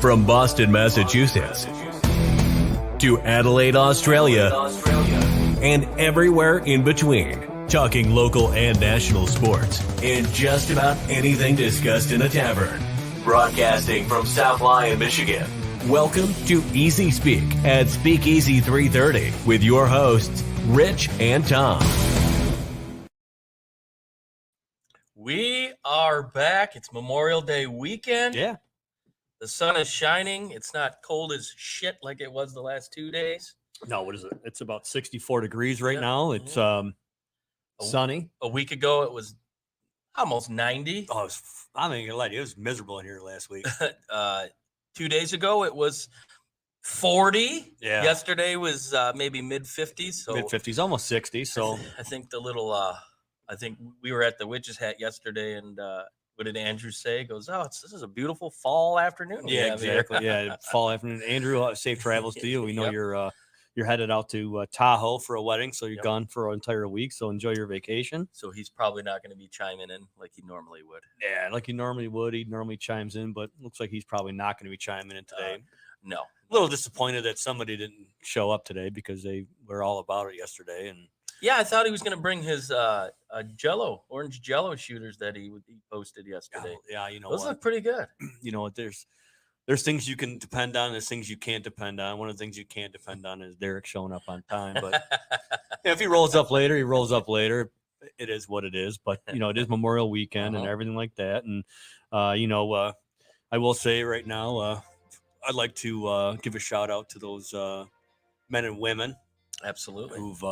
From Boston, Massachusetts, to Adelaide, Australia, and everywhere in between. Talking local and national sports and just about anything discussed in a tavern. Broadcasting from South Lyon, Michigan. Welcome to Easyspeak at Speakeasy 330 with your hosts, Rich and Tom. We are back. It's Memorial Day weekend. Yeah. The sun is shining. It's not cold as shit like it was the last 2 days. No, what is it? It's about 64 degrees right Yeah. now. It's sunny. A week ago, it was almost 90. Oh, I'm not gonna lie to you. It was miserable in here last week. 2 days ago, it was 40. Yeah. Yesterday was maybe mid-50s. So Mid 50s, almost 60. So I think I think we were at the Witch's Hat yesterday, and what did Andrew say? He goes, this is a beautiful fall afternoon. yeah, exactly. Yeah, fall afternoon. Andrew, safe travels to you. We know Yep. you're headed out to Tahoe for a wedding, so you're Yep. gone for an entire week. So enjoy your vacation. So he's probably not going to be chiming in like he normally would. Yeah, like he normally would. He normally chimes in, but looks like he's probably not going to be chiming in today. No. A little disappointed that somebody didn't show up today because they were all about it yesterday. And Yeah, I thought he was going to bring his orange Jello shooters that he posted yesterday. yeah, you know Those what? look pretty good. You know what? There's things you can depend on. There's things you can't depend on. One of the things you can't depend on is Derek showing up on time. But yeah, if he rolls up later, he rolls up later. It is what it is. But you know, it is Memorial Weekend and everything like that. And I will say right now, I'd like to give a shout out to those men and women Absolutely. who've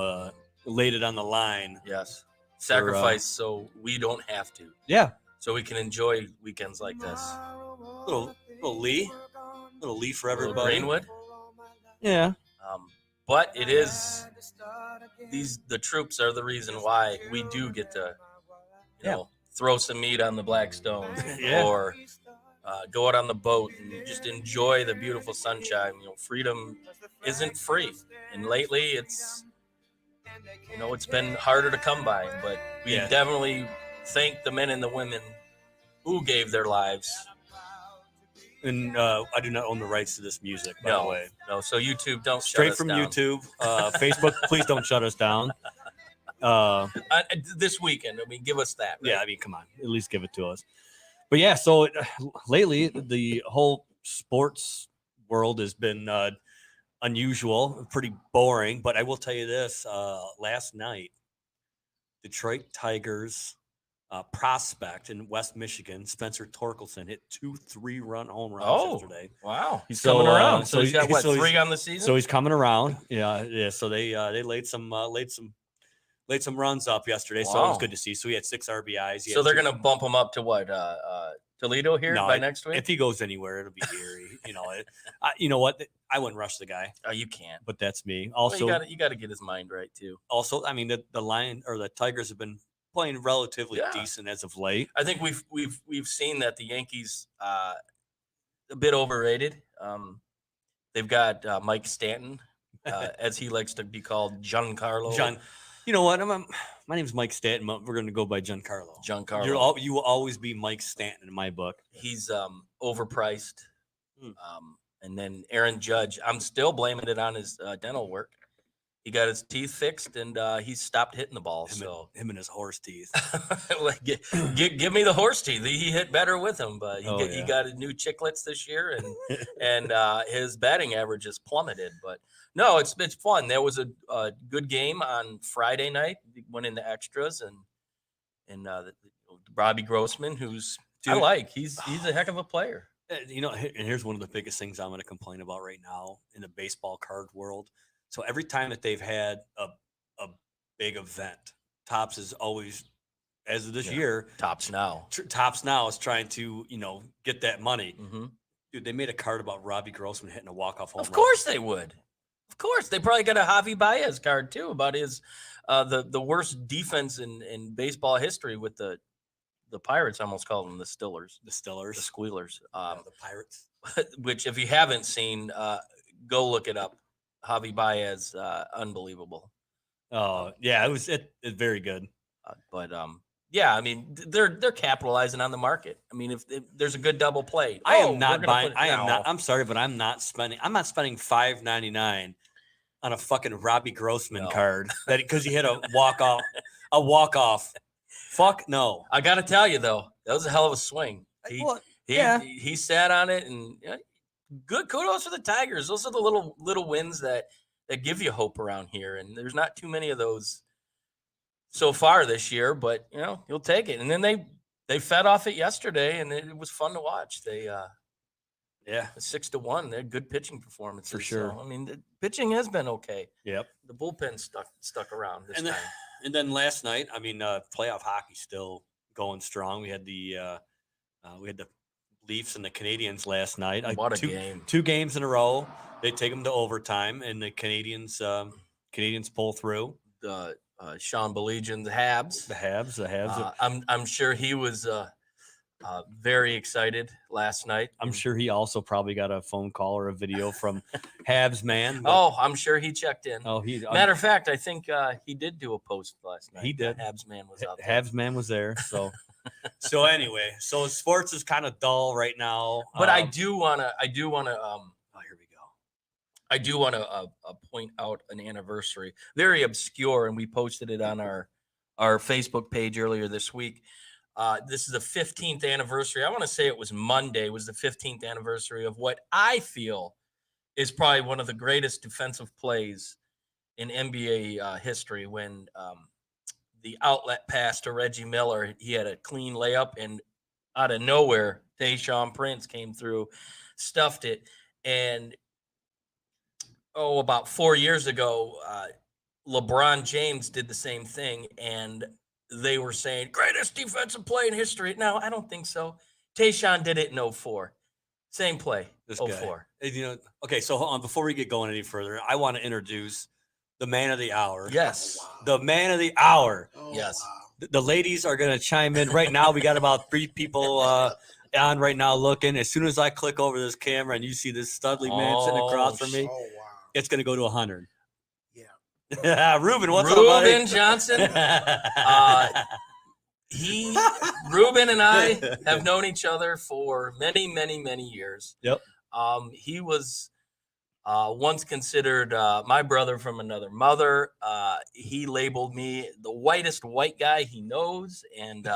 laid it on the line. Yes. Sacrifice so we don't have to. Yeah, So we can enjoy weekends like this. little Lee for Little everybody. Greenwood. Yeah, But it is the troops are the reason why we do get to throw some meat on the Blackstones Yeah. or go out on the boat and just enjoy the beautiful sunshine. Freedom isn't free, and lately it's been harder to come by. But we definitely thank the men and the women who gave their lives. and I do not own the rights to this music, by the way. No. So YouTube, don't Straight shut us from down. YouTube. Facebook, please don't shut us down. This weekend. I mean, give us that. Right? Yeah, I mean, come on, at least give it to us. But yeah, so lately the whole sports world has been unusual, pretty boring. But I will tell you this: last night, Detroit Tigers prospect in West Michigan, Spencer Torkelson, hit 2 3-run home runs yesterday. Wow, he's So, coming around. So so he's got he's- so 3 he's- on the season. So he's coming around. Yeah. So they laid some runs up yesterday. So it was Wow. good to see. So he had 6 RBIs. He So had they're 2 going to bump him up to what? Toledo here No, by next week? If he goes anywhere, it'll be Erie. You know what? I wouldn't rush the guy, Oh, you can't. but that's me. Well, Also, you got to get his mind right too. I mean, the Lion or the Tigers have been playing relatively Yeah. decent as of late. I think we've seen that the Yankees a bit overrated. They've got Mike Stanton, as he likes to be called, Giancarlo. John, you know what? My name's Mike Stanton. We're going to go by Giancarlo. Giancarlo. You will always be Mike Stanton in my book. He's overpriced. Hmm. And then Aaron Judge, I'm still blaming it on his dental work. He got his teeth fixed and he stopped hitting the ball. Him and his horse teeth. Like, give me the horse teeth. He hit better with them, but he Yeah. got his new chiclets this year, and his batting average has plummeted. But no, it's fun. There was a good game on Friday night. Went into extras, and Robbie Grossman, who's he's a heck of a player. And here's one of the biggest things I'm going to complain about right now in the baseball card world. So every time that they've had a big event, Topps is always, as of this year, Topps now. Topps now is trying to get that money. Mm-hmm. Dude, they made a card about Robbie Grossman hitting a walk-off home run. Of course they would. Of course, they probably got a Javi Baez card too about his the worst defense in baseball history with the Pirates. I almost call them the Stillers, the Squealers, the Pirates. Which, if you haven't seen, go look it up. Javi Baez, unbelievable. Oh yeah, it's very good. Yeah, I mean, they're capitalizing on the market. I mean, if there's a good double play, I am we're not gonna buying. put it- I am no. not. I'm sorry, but I'm not spending $5.99 on a fucking Robbie Grossman No. card that because he had a walk off. Fuck no. I got to tell you though, that was a hell of a swing. Well, yeah. He sat on it, and good kudos for the Tigers. Those are the little wins that give you hope around here, and there's not too many of those so far this year. But you'll take it. And then they fed off it yesterday, and it was fun to watch. They 6-1. They're good pitching performances For sure. So, I mean, the pitching has been okay. Yep. The bullpen stuck around this And time. And then last night, I mean, playoff hockey still going strong. We had the Leafs and the Canadians last night. What a game! 2 games in a row. They take them to overtime, and the Canadians pull through. The Sean Baligian, the Habs. The Habs. I'm sure he was very excited last night. I'm sure he also probably got a phone call or a video from Habs man. I'm sure he checked in. Matter of fact, I think he did do a post last night. He did. Habs man was out there. Habs man was there. So, anyway, sports is kind of dull right now. But I do wanna. Oh, here we go. I do want to point out an anniversary, very obscure, and we posted it on our Facebook page earlier this week. This is the 15th anniversary. I want to say it was Monday, was the 15th anniversary of what I feel is probably one of the greatest defensive plays in NBA history when the outlet pass to Reggie Miller, he had a clean layup, and out of nowhere, Tayshaun Prince came through, stuffed it. And about 4 years ago, LeBron James did the same thing, and they were saying greatest defensive play in history. No, I don't think so. Tayshaun did it in 2004. Same play. This 04. guy. Okay, so hold on. Before we get going any further, I want to introduce the man of the hour. Yes. Oh, wow. The man of the hour. Oh, Yes. wow. The ladies are going to chime in right now. We got about 3 people on right now looking. As soon as I click over this camera and you see this studly man sitting across from me, Oh, wow. it's going to go to 100. Yeah. Ruben, what's up, buddy? Ruben Johnson. Ruben and I have known each other for many, many, many years. Yep. He was once considered my brother from another mother. He labeled me the whitest white guy he knows, and him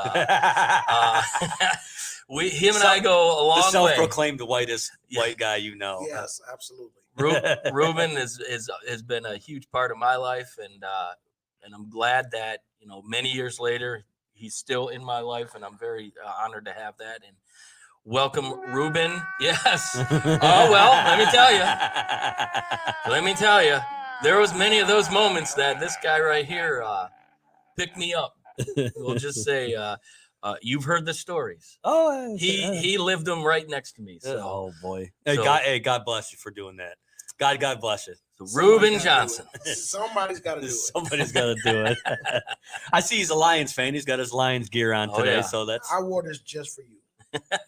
and I go a long way. Self-proclaimed whitest white guy you know. Yes, absolutely. Ruben has been a huge part of my life, and I'm glad that many years later he's still in my life, and I'm very honored to have that. And welcome, Ruben. Yes. Oh well, let me tell you, there was many of those moments that this guy right here picked me up. We'll just say you've heard the stories. Oh, he lived them right next to me. So. Oh boy. So- God bless you for doing that. God bless you. Ruben Johnson. Somebody's got to do it. Somebody's got to do it. I see he's a Lions fan. He's got his Lions gear on today, yeah. so that's. I wore this just for you.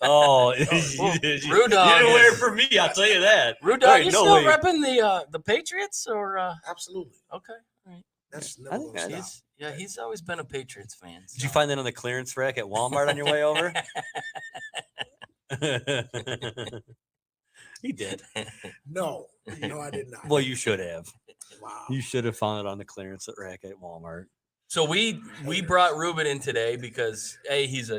Oh, Rudolph you didn't wear it for me. I'll tell you that. Rudolph, Right, you no still way. repping the Patriots or Absolutely. okay? All right. That's I never think going to that stop. He's always been a Patriots fan. Did you find that on the clearance rack at Walmart on your way over? He did. No, I did not. Well, you should have. Wow. You should have found it on the clearance rack at Walmart. So we brought Ruben in today because A, he's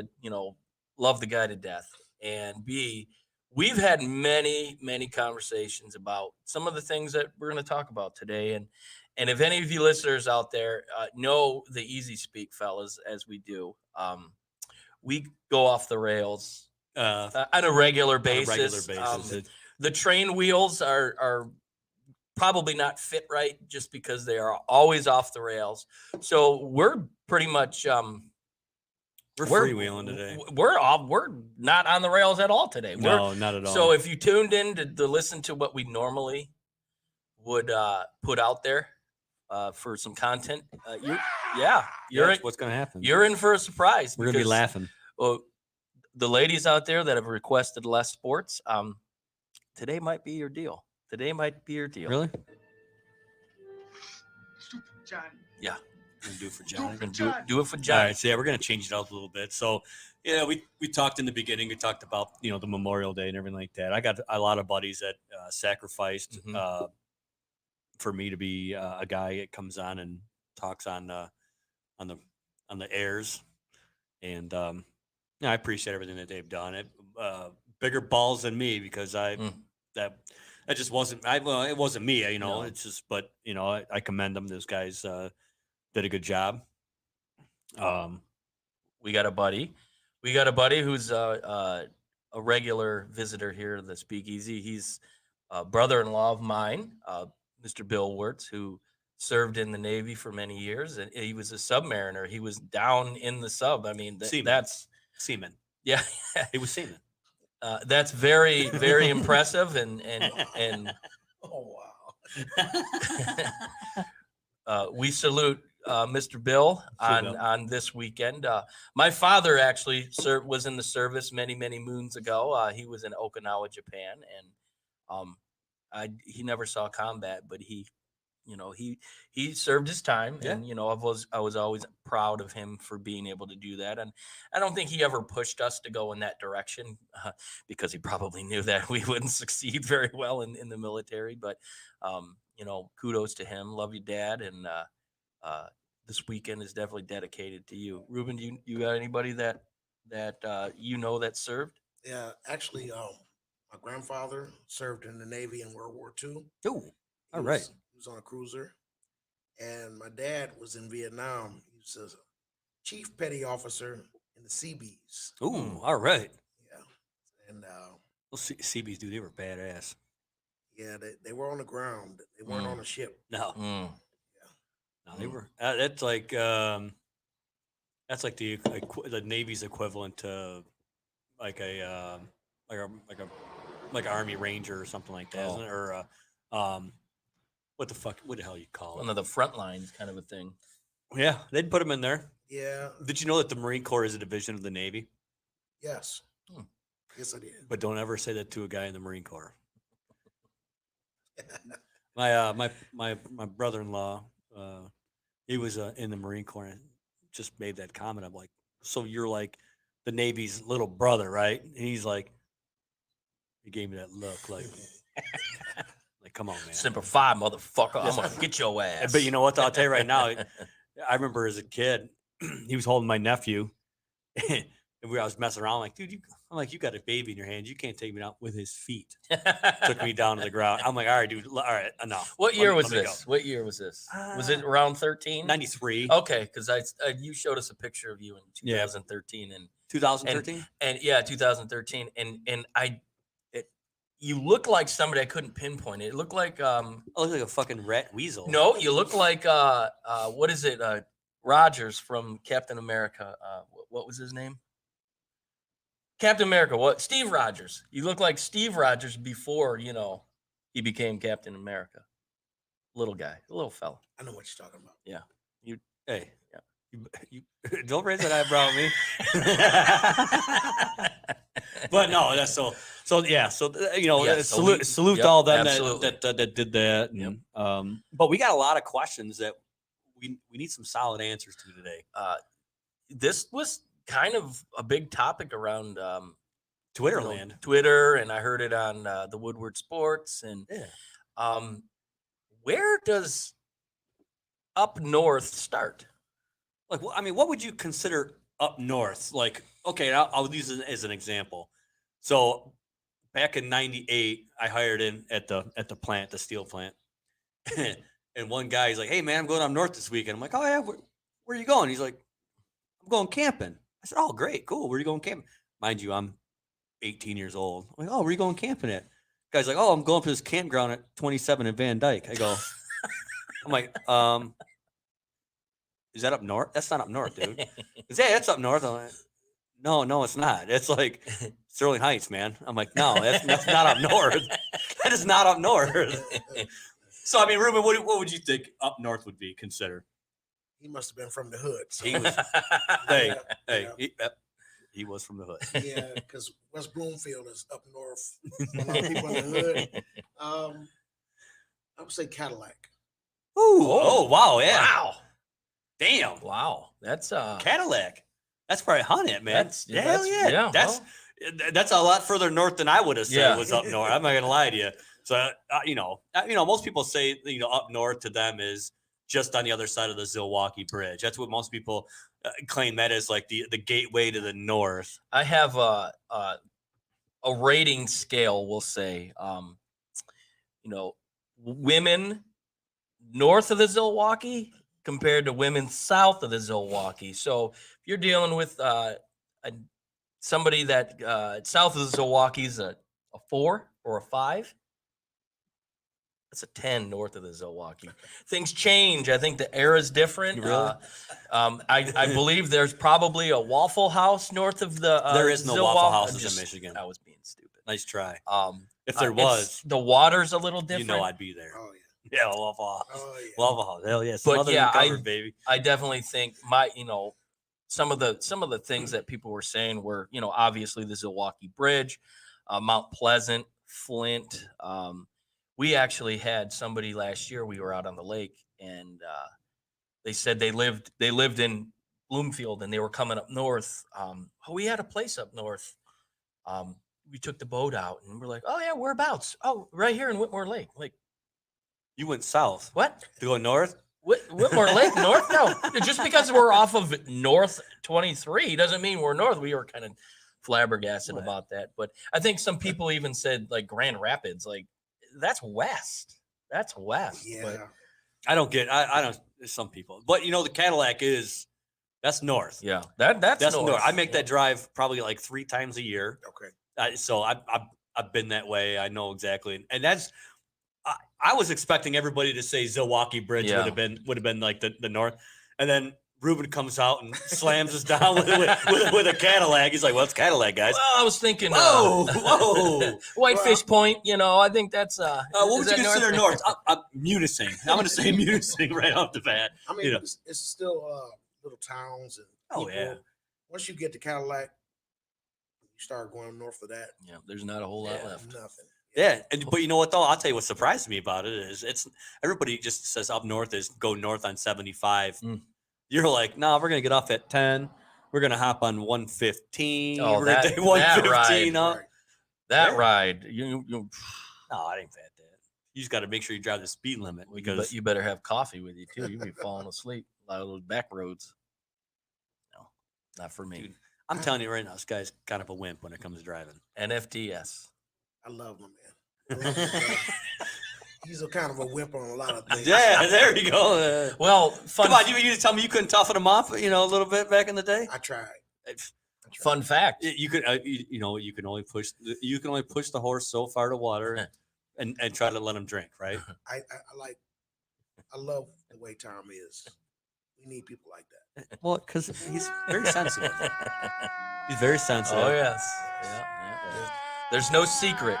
love the guy to death, and B, we've had many, many conversations about some of the things that we're going to talk about today. And if any of you listeners out there know the Easyspeak fellas as we do, we go off the rails on a regular basis. The train wheels are probably not fit right just because they are always off the rails. So we're pretty much we're freewheeling today. We're not on the rails at all today. No, not at all. So if you tuned in to listen to what we normally would put out there for some content, what's going to happen. You're in for a surprise. We're going to be laughing. Well, the ladies out there that have requested less sports, today might be your deal. Today might be your deal. Really? John. Yeah. Gonna do it for Johnny. Do it for All Johnny. right, so yeah, we're gonna change it up a little bit. So, yeah, we talked in the beginning. We talked about the Memorial Day and everything like that. I got a lot of buddies that sacrificed Mhm. for me to be a guy that comes on and talks on the airs, and I appreciate everything that they've done. It bigger balls than me because Mm. that just wasn't it wasn't me. No. It's just but I commend them. Those guys did a good job. We got a buddy. We got a buddy who's a regular visitor here to the Speakeasy. He's a brother-in-law of mine, Mr. Bill Wirtz, who served in the Navy for many years, and he was a submariner. He was down in the sub. I mean, Seaman. that's Seaman. yeah. He was seaman. That's very, very impressive, and Oh wow. we salute Mr. Bill on this weekend. My father actually was in the service many moons ago. He was in Okinawa, Japan, and he never saw combat, but he served his time, Yeah. and I was always proud of him for being able to do that. And I don't think he ever pushed us to go in that direction because he probably knew that we wouldn't succeed very well in the military. But kudos to him. Love you, Dad. And this weekend is definitely dedicated to you. Ruben, you got anybody that that served? Yeah, actually, my grandfather served in the Navy in World War II. Oh, all right. He was on a cruiser, and my dad was in Vietnam. He was a chief petty officer in the Seabees. Ooh, all right. Yeah, and Well, Seabees, dude, they were badass. yeah, they were on the ground. They weren't on a ship. No, Mm. no, they were. That's like the Navy's equivalent to like a Army Ranger or something like that, Oh. isn't it? Or what the hell you call One it? of the front lines kind of a thing. Yeah, they'd put them in there. Yeah. Did you know that the Marine Corps is a division of the Navy? Yes. Hmm. Yes, I did. But don't ever say that to a guy in the Marine Corps. My brother-in-law, he was in the Marine Corps and just made that comment. I'm like, so you're like the Navy's little brother, right? And he's like, he gave me that look, like come on, man. Semper Fi, motherfucker. I'm gonna get your ass. But you know what? I'll tell you right now. I remember as a kid, he was holding my nephew, and I was messing around like, dude, I'm like, you got a baby in your hands. You can't take me out with his feet. Took me down to the ground. I'm like, all right, dude, all right, enough. What year was let me this? go. What year was this? Was it around 13? 93. Okay, because you showed us a picture of you in 2013 and 2013. and yeah, 2013, and you look like somebody I couldn't pinpoint it. It looked like I look like a fucking rat weasel. no, you look like what is it? Rogers from Captain America. What was his name? Captain America. What? Steve Rogers. You look like Steve Rogers before he became Captain America. Little guy, little fella. I know what you're talking about. Yeah. Hey, Yeah. you don't raise that eyebrow at me. But no, that's so yeah. So salute to all them that did that. And, but we got a lot of questions that we need some solid answers to today. This was kind of a big topic around Twitterland. Twitter, and I heard it on the Woodward Sports. And where does up north start? Like, I mean, what would you consider up north? Like, okay, I'll use it as an example. So back in '98, I hired in at the plant, the steel plant, and one guy, he's like, "Hey man, I'm going up north this weekend." I'm like, "Oh yeah, where are you going?" He's like, "I'm going camping." I said, "Oh great, cool. Where are you going camping?" Mind you, I'm 18 years old. I'm like, "Oh, where are you going camping at?" Guy's like, "Oh, I'm going to this campground at 27 in Van Dyke." I go, I'm like, is that up north? That's not up north, dude. He said, "Yeah, that's up north." I'm like, no, it's not. It's like Sterling Heights, man. I'm like, no, that's not up north. That is not up north. So, I mean, Ruben, what would you think up north would be considered? He must have been from the hood. So. He was. He was from the hood. Yeah, because West Bloomfield is up north. A lot of people in the hood. I would say Cadillac. Ooh, oh wow, yeah. Wow. Damn. Wow, that's Cadillac. That's where I hunt it, man. Hell yeah. That's a lot further north than I would have said was up north. I'm not gonna lie to you. So most people say up north to them is just on the other side of the Zilwaukee Bridge. That's what most people claim that is like the gateway to the north. I have a rating scale. We'll say, women north of the Zilwaukee compared to women south of the Zilwaukee. So if you're dealing with somebody that south of the Zilwaukee is a 4 or a 5, that's a 10 north of the Zilwaukee. Things change. I think the era is different. Really? I believe there's probably a Waffle House north of the there is no Waffle Houses in Michigan. I was being stupid. Nice try. If there was, the water's a little different. I'd be there. Oh yeah. Yeah, Waffle House. Oh yeah. Waffle House. Hell yeah. But yeah, baby. I definitely think some of the things that people were saying were, obviously the Zilwaukee Bridge, Mount Pleasant, Flint. We actually had somebody last year. We were out on the lake, and they said they lived in Bloomfield, and they were coming up north. We had a place up north. We took the boat out, and we're like, oh yeah, whereabouts? Oh, right here in Whitmore Lake. Like, you went south. What? To go north? Whitmore Lake, north? No, just because we're off of North 23 doesn't mean we're north. We were kind of flabbergasted about that. But I think some people even said like Grand Rapids, like that's west. That's west. Yeah. But I don't get. I don't. Some people, but the Cadillac that's north. Yeah, that's north. I make that drive probably like 3 times a year. Okay. So I've been that way. I know exactly, and that's. I was expecting everybody to say Zilwaukee Bridge would have been like the north, and then Ruben comes out and slams us down with a Cadillac. He's like, "Well, it's Cadillac, guys." Well, I was thinking, whoa, Whitefish Point. I think that's. What would you consider north? Munising. I'm going to say Munising right off the bat. I mean, it's still little towns and people. Oh yeah. Once you get to Cadillac, you start going north of that. Yeah, there's not a whole lot left. Nothing. Yeah, but you know what though? I'll tell you what surprised me about it is it's everybody just says up north is go north on 75. You're like, no, we're gonna get off at 10. We're gonna hop on 115. Oh, we're gonna take 115 up. That ride, you. No, I ain't that. You just got to make sure you drive the speed limit because you better have coffee with you too. You'll be falling asleep. A lot of those back roads. No, not for me. Dude, I'm telling you right now, this guy's kind of a wimp when it comes to driving. NFTS. I love my man. He's a kind of a wimp on a lot of things. Yeah, there you go. Well, come on, you just tell me you couldn't toughen him up, a little bit back in the day. I tried. Fun fact: you could, you can only push the horse so far to water, and try to let him drink, right? I love the way Tom is. We need people like that. Well, because he's very sensitive. He's very sensitive. Oh yes, yeah. There's no secret.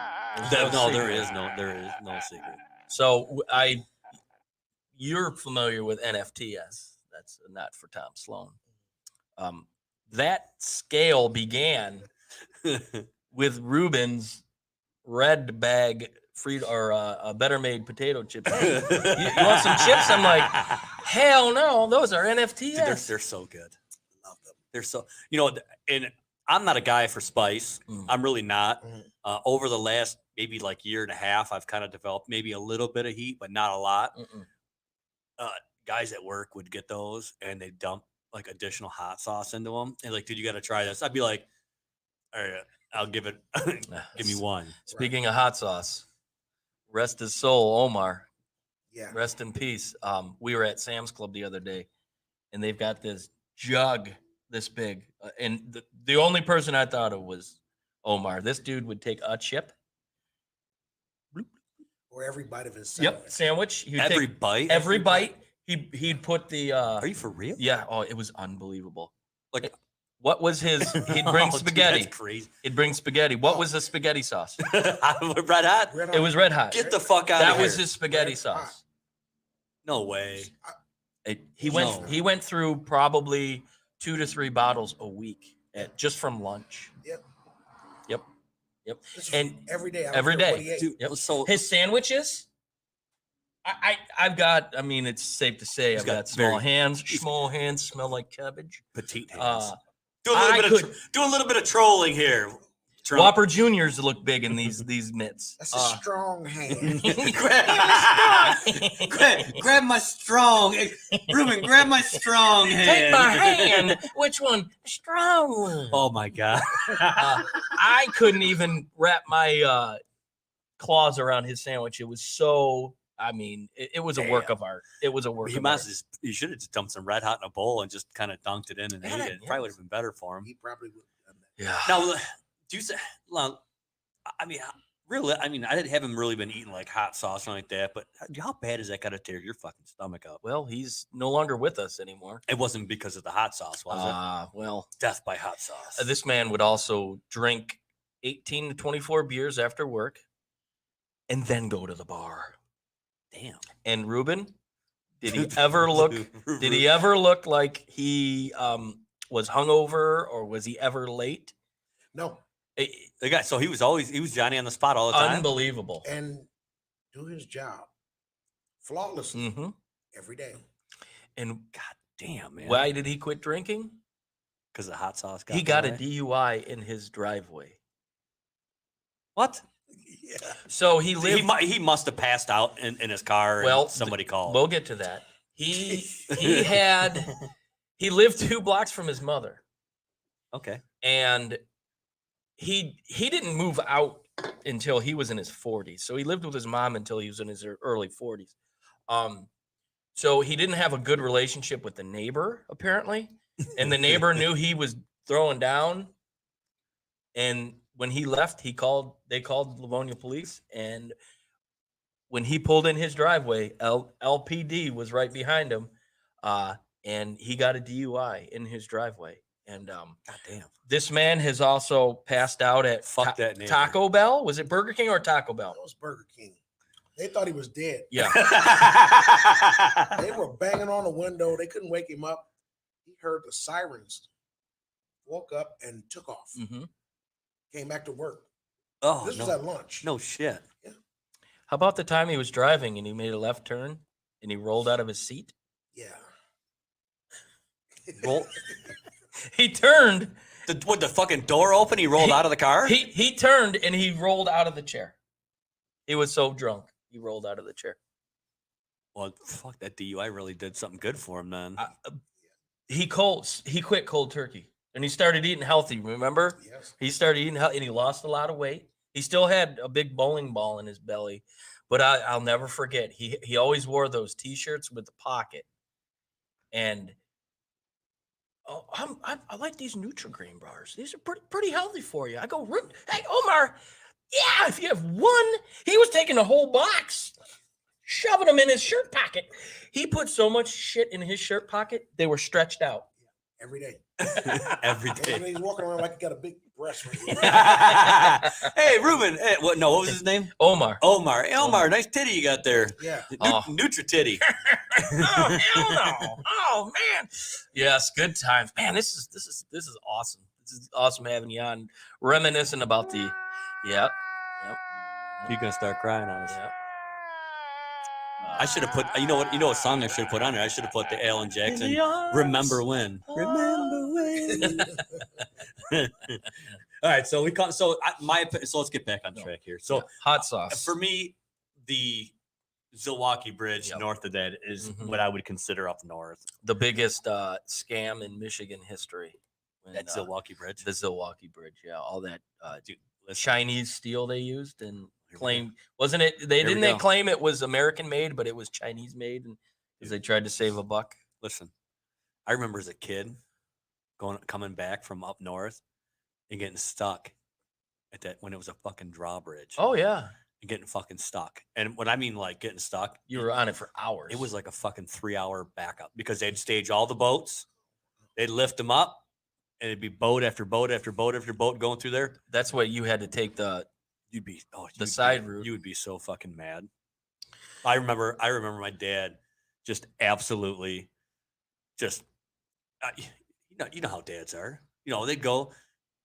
There is no secret. So you're familiar with NFTS. That's not for Tom Sloan. That scale began with Ruben's red bag Better Made potato chips. You want some chips? I'm like, hell no, those are NFTS. Dude, they're so good. I love them. They're so, and I'm not a guy for spice. I'm really not. Over the last maybe like year and a half, I've kind of developed maybe a little bit of heat, but not a lot. Guys at work would get those and they dump like additional hot sauce into them. And like, dude, you got to try this. I'd be like, all right, I'll give it, give me one. Speaking of hot sauce, rest his soul, Omar. Yeah. Rest in peace. We were at Sam's Club the other day and they've got this jug this big. And the only person I thought of was Omar. This dude would take a chip. Or every bite of his sandwich. Yep, sandwich. Every bite? Every bite. He'd put the... Are you for real? Yeah. Oh, it was unbelievable. Like, what was his... He'd bring spaghetti. Dude, that's crazy. He'd bring spaghetti. What was the spaghetti sauce? Red hot? It was red hot. Get the fuck out of here. That was his spaghetti sauce. No way. He went through probably 2 to 3 bottles a week just from lunch. Yep. And every day. Every day. Dude, yep. So his sandwiches, I've got. I mean, it's safe to say I've got small hands. Small hands smell like cabbage. Petite hands. Do a little bit of trolling here. Trump. Whopper Juniors look big in these mitts. That's a strong hand. grab my strong. Ruben, grab my strong hand. Take my hand. Which one? Strong one. Oh my God. I couldn't even wrap my claws around his sandwich. It was so. I mean, it was a work of art. It was a work of art. He should have just dumped some Red Hot in a bowl and just kind of dunked it in and ate it. It probably would have been better for him. He probably would have done that. Yeah. Now, do you say? Well, I mean, really, I haven't really been eating like hot sauce or like that. But how bad is that got to tear your fucking stomach up? Well, he's no longer with us anymore. It wasn't because of the hot sauce, was it? Well, death by hot sauce. This man would also drink 18 to 24 beers after work, and then go to the bar. Damn. And Ruben, did he ever look? Did he ever look like he was hungover, or was he ever late? No. The guy. So he was Johnny on the spot all the time. Unbelievable. And do his job flawlessly every day. And God damn, man. Why did he quit drinking? Because the hot sauce. He got a DUI in his driveway. What? Yeah. So he lived. He must have passed out in his car. Well, and somebody called. We'll get to that. He lived 2 blocks from his mother. Okay. And he didn't move out until he was in his 40s. So he lived with his mom until he was in his early 40s. So he didn't have a good relationship with the neighbor, apparently. And the neighbor knew he was throwing down. And when he left, they called Livonia police. And when he pulled in his driveway, LPD was right behind him. And he got a DUI in his driveway. And goddamn, this man has also passed out at Taco Bell. Was it Burger King or Taco Bell? It was Burger King. They thought he was dead. Yeah. They were banging on the window. They couldn't wake him up. He heard the sirens, woke up and took off. Came back to work. Oh, this was at lunch. No shit. Yeah. How about the time he was driving and he made a left turn and he rolled out of his seat? Yeah. He turned. With the fucking door open, he rolled out of the car? He turned and he rolled out of the chair. He was so drunk. He rolled out of the chair. Well, fuck, that DUI really did something good for him then. He quit cold turkey. And he started eating healthy, remember? Yes. He started eating healthy, and he lost a lot of weight. He still had a big bowling ball in his belly. But I'll never forget, he always wore those T-shirts with the pocket. And I like these Nutri-Grain bars. These are pretty healthy for you. I go, hey, Omar, yeah, if you have one. He was taking a whole box, shoving them in his shirt pocket. He put so much shit in his shirt pocket, they were stretched out. Every day. Every day. He's walking around like he got a big breast. Hey, Ruben. Hey, what was his name? Omar. Hey, Omar, nice titty you got there. Yeah. Nutri-titty. Oh, hell no. Oh, man. Yes, good times. Man, this is awesome. This is awesome having you on, reminiscing about the, yep. You're going to start crying on us. Yep. I should have put, you know what song I should have put on there? I should have put the Alan Jackson, Remember When. Remember When. All right, so let's get back on track here. So hot sauce. For me, the Zilwaukee Bridge north of that is what I would consider up north. The biggest scam in Michigan history. That Zilwaukee Bridge? The Zilwaukee Bridge, yeah. All that Chinese steel they used and claimed, wasn't it? They claim it was American made, but it was Chinese made, and because they tried to save a buck. Listen, I remember as a kid coming back from up north and getting stuck at that when it was a fucking drawbridge. Oh yeah, and getting fucking stuck. And what I mean, like getting stuck, you were on it for hours. It was like a fucking 3-hour backup because they'd stage all the boats, they'd lift them up, and it'd be boat after boat after boat after boat going through there. That's what you had to take the. The side route. You would be so fucking mad. I remember my dad just absolutely just you know how dads are. They'd go,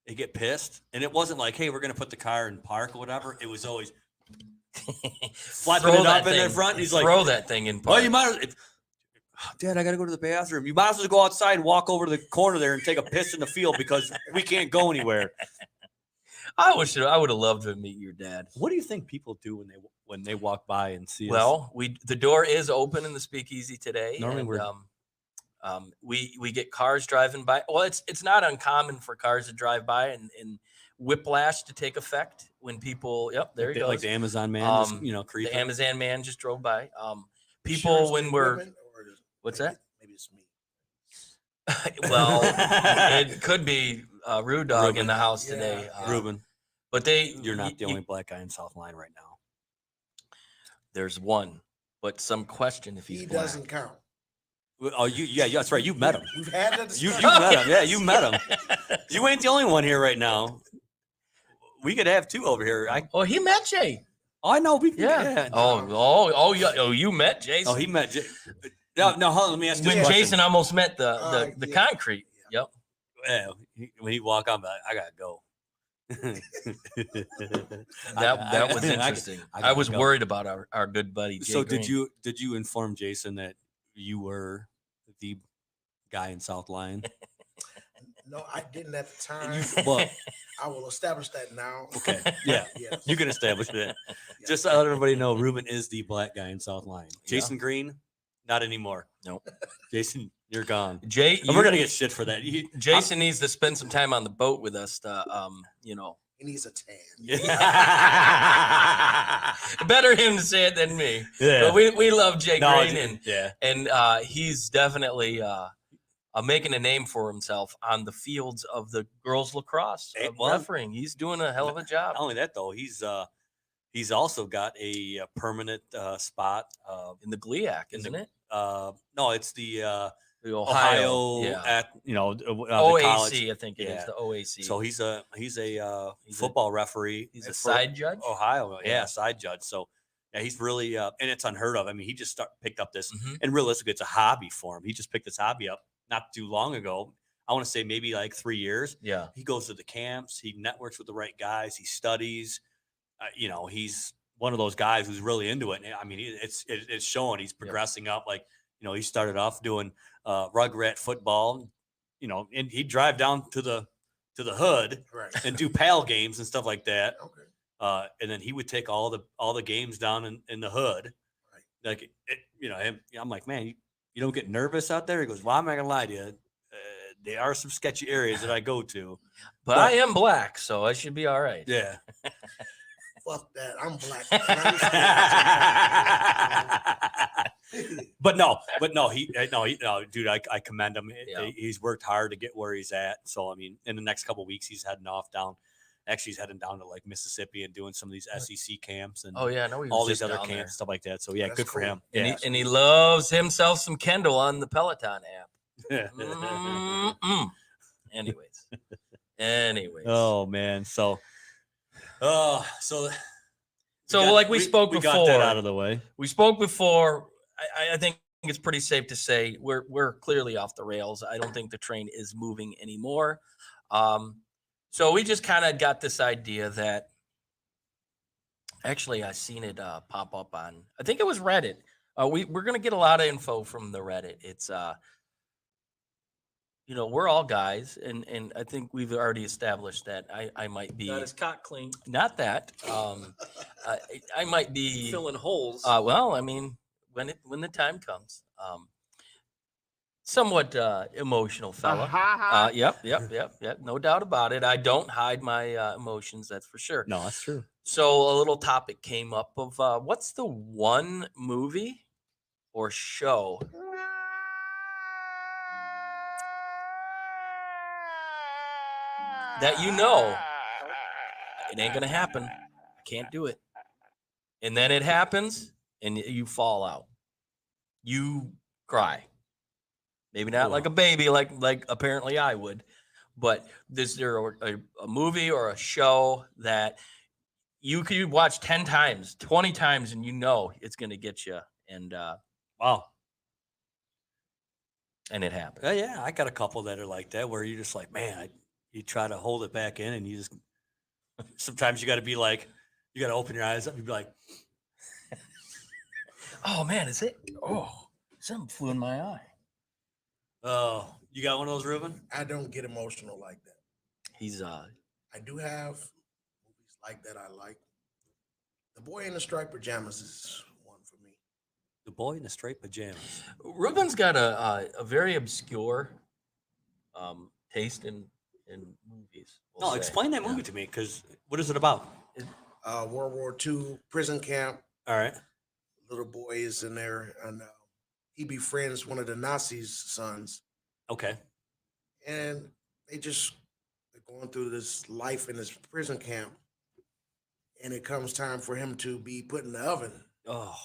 they get pissed, and it wasn't like, hey, we're gonna put the car in park or whatever. It was always flapping it up in their front. And he's like, throw that thing in. Well, you might. Dad, I got to go to the bathroom. You might as well go outside and walk over to the corner there and take a piss in the field because we can't go anywhere. I would have loved to meet your dad. What do you think people do when they walk by and see us? Well, the door is open in the Speakeasy today. Normally we get cars driving by. Well, it's not uncommon for cars to drive by and whiplash to take effect when people. Yep, there he goes. Like the Amazon man, creeping. The Amazon man just drove by. People when we're what's that? Maybe it's me. Well, it could be Rude Dog Ruben. in the house today. Ruben, but you're not the only black guy in South Line right now. There's one, but some question if He he's doesn't count. Oh, yeah, that's right. You met him. We've had that You discussion. met him. Yeah, you met him. You ain't the only one here right now. We could have two over here. He met Jay. I know. Yeah. You met Jason. Oh, he met Jay. No, hold on. Let me ask you when Jason almost met the concrete. Yep. Yeah, when he walk on, I gotta go. that was interesting. I was worried about our good buddy. Jay So Green. did you inform Jason that you were the guy in South Line? No, I didn't at the time. Well, I will establish that now. okay, yeah, Yes. you can establish that. Yes. Just to let everybody know, Ruben is the black guy in South Line. Jason Green, not anymore. No, Jason, you're gone. Jay, And we're gonna get shit for that. Jason needs to spend some time on the boat with us. He needs a tan. Better him to say it than me. Yeah. But we love Jay Green, and and he's definitely making a name for himself on the fields of the girls lacrosse refereeing. He's doing a hell of a job. Not only that though, he's also got a permanent spot In the GLIAC, isn't it? No, it's the Ohio at the OAC, college. I think it is the OAC. So he's a football referee. He's a side judge. Ohio, side judge. So yeah, he's really and it's unheard of. I mean, he just picked up this, and realistically, it's a hobby for him. He just picked this hobby up not too long ago. I want to say maybe like 3 years. Yeah, he goes to the camps. He networks with the right guys. He studies. He's one of those guys who's really into it. And I mean, it's showing. He's progressing up. Like, he started off doing rugrat football, and he'd drive down to the hood and do PAL games and stuff like that. Okay. And then he would take all the games down in the hood. Right. Like, I'm like, man, you don't get nervous out there? He goes, well, I'm not gonna lie to you. There are some sketchy areas that I go to. but I am black, so I should be all right. Yeah. Fuck that. I'm black. But no, dude, I commend him. He's worked hard to get where he's at. So, I mean, in the next couple of weeks, he's heading down to like Mississippi and doing some of these SEC camps and I know all these other camps, stuff like that. So yeah, That's good for cool. him. And he loves himself some Kendall on the Peloton app. Anyways. Oh man. So like we spoke before. We got that out of the way. We spoke before. I think it's pretty safe to say we're clearly off the rails. I don't think the train is moving anymore. So we just kind of got this idea that actually I seen it pop up on, I think it was Reddit. We're going to get a lot of info from the Reddit. It's, we're all guys, and I think we've already established that I might be Not as cock clean. not that. I might be Filling holes. well, I mean, when the time comes, somewhat emotional fella. Yep. No doubt about it. I don't hide my emotions. That's for sure. No, that's true. So a little topic came up of what's the one movie or show that it ain't gonna happen. I can't do it. And then it happens and you fall out. You cry. Maybe not like a baby, like apparently I would. But is there a movie or a show that you could watch 10 times, 20 times, and it's going to get you? And wow. And it happens. Yeah, I got a couple that are like that where you're just like, man, you try to hold it back in and you just, sometimes you got to be like, you got to open your eyes up and be like, Oh man, is it? Oh, something flew in my eye. Oh, you got one of those, Ruben? I don't get emotional like that. He's I do have movies like that I like. The Boy in the Striped Pajamas is one for me. The Boy in the Striped Pajamas. Ruben's got a very obscure taste in movies. No, explain that movie to me, because what is it about? World War II prison camp. All right. Little boy is in there, and he befriends one of the Nazis' sons. Okay. And they're going through this life in this prison camp, and it comes time for him to be put in the oven. Oh,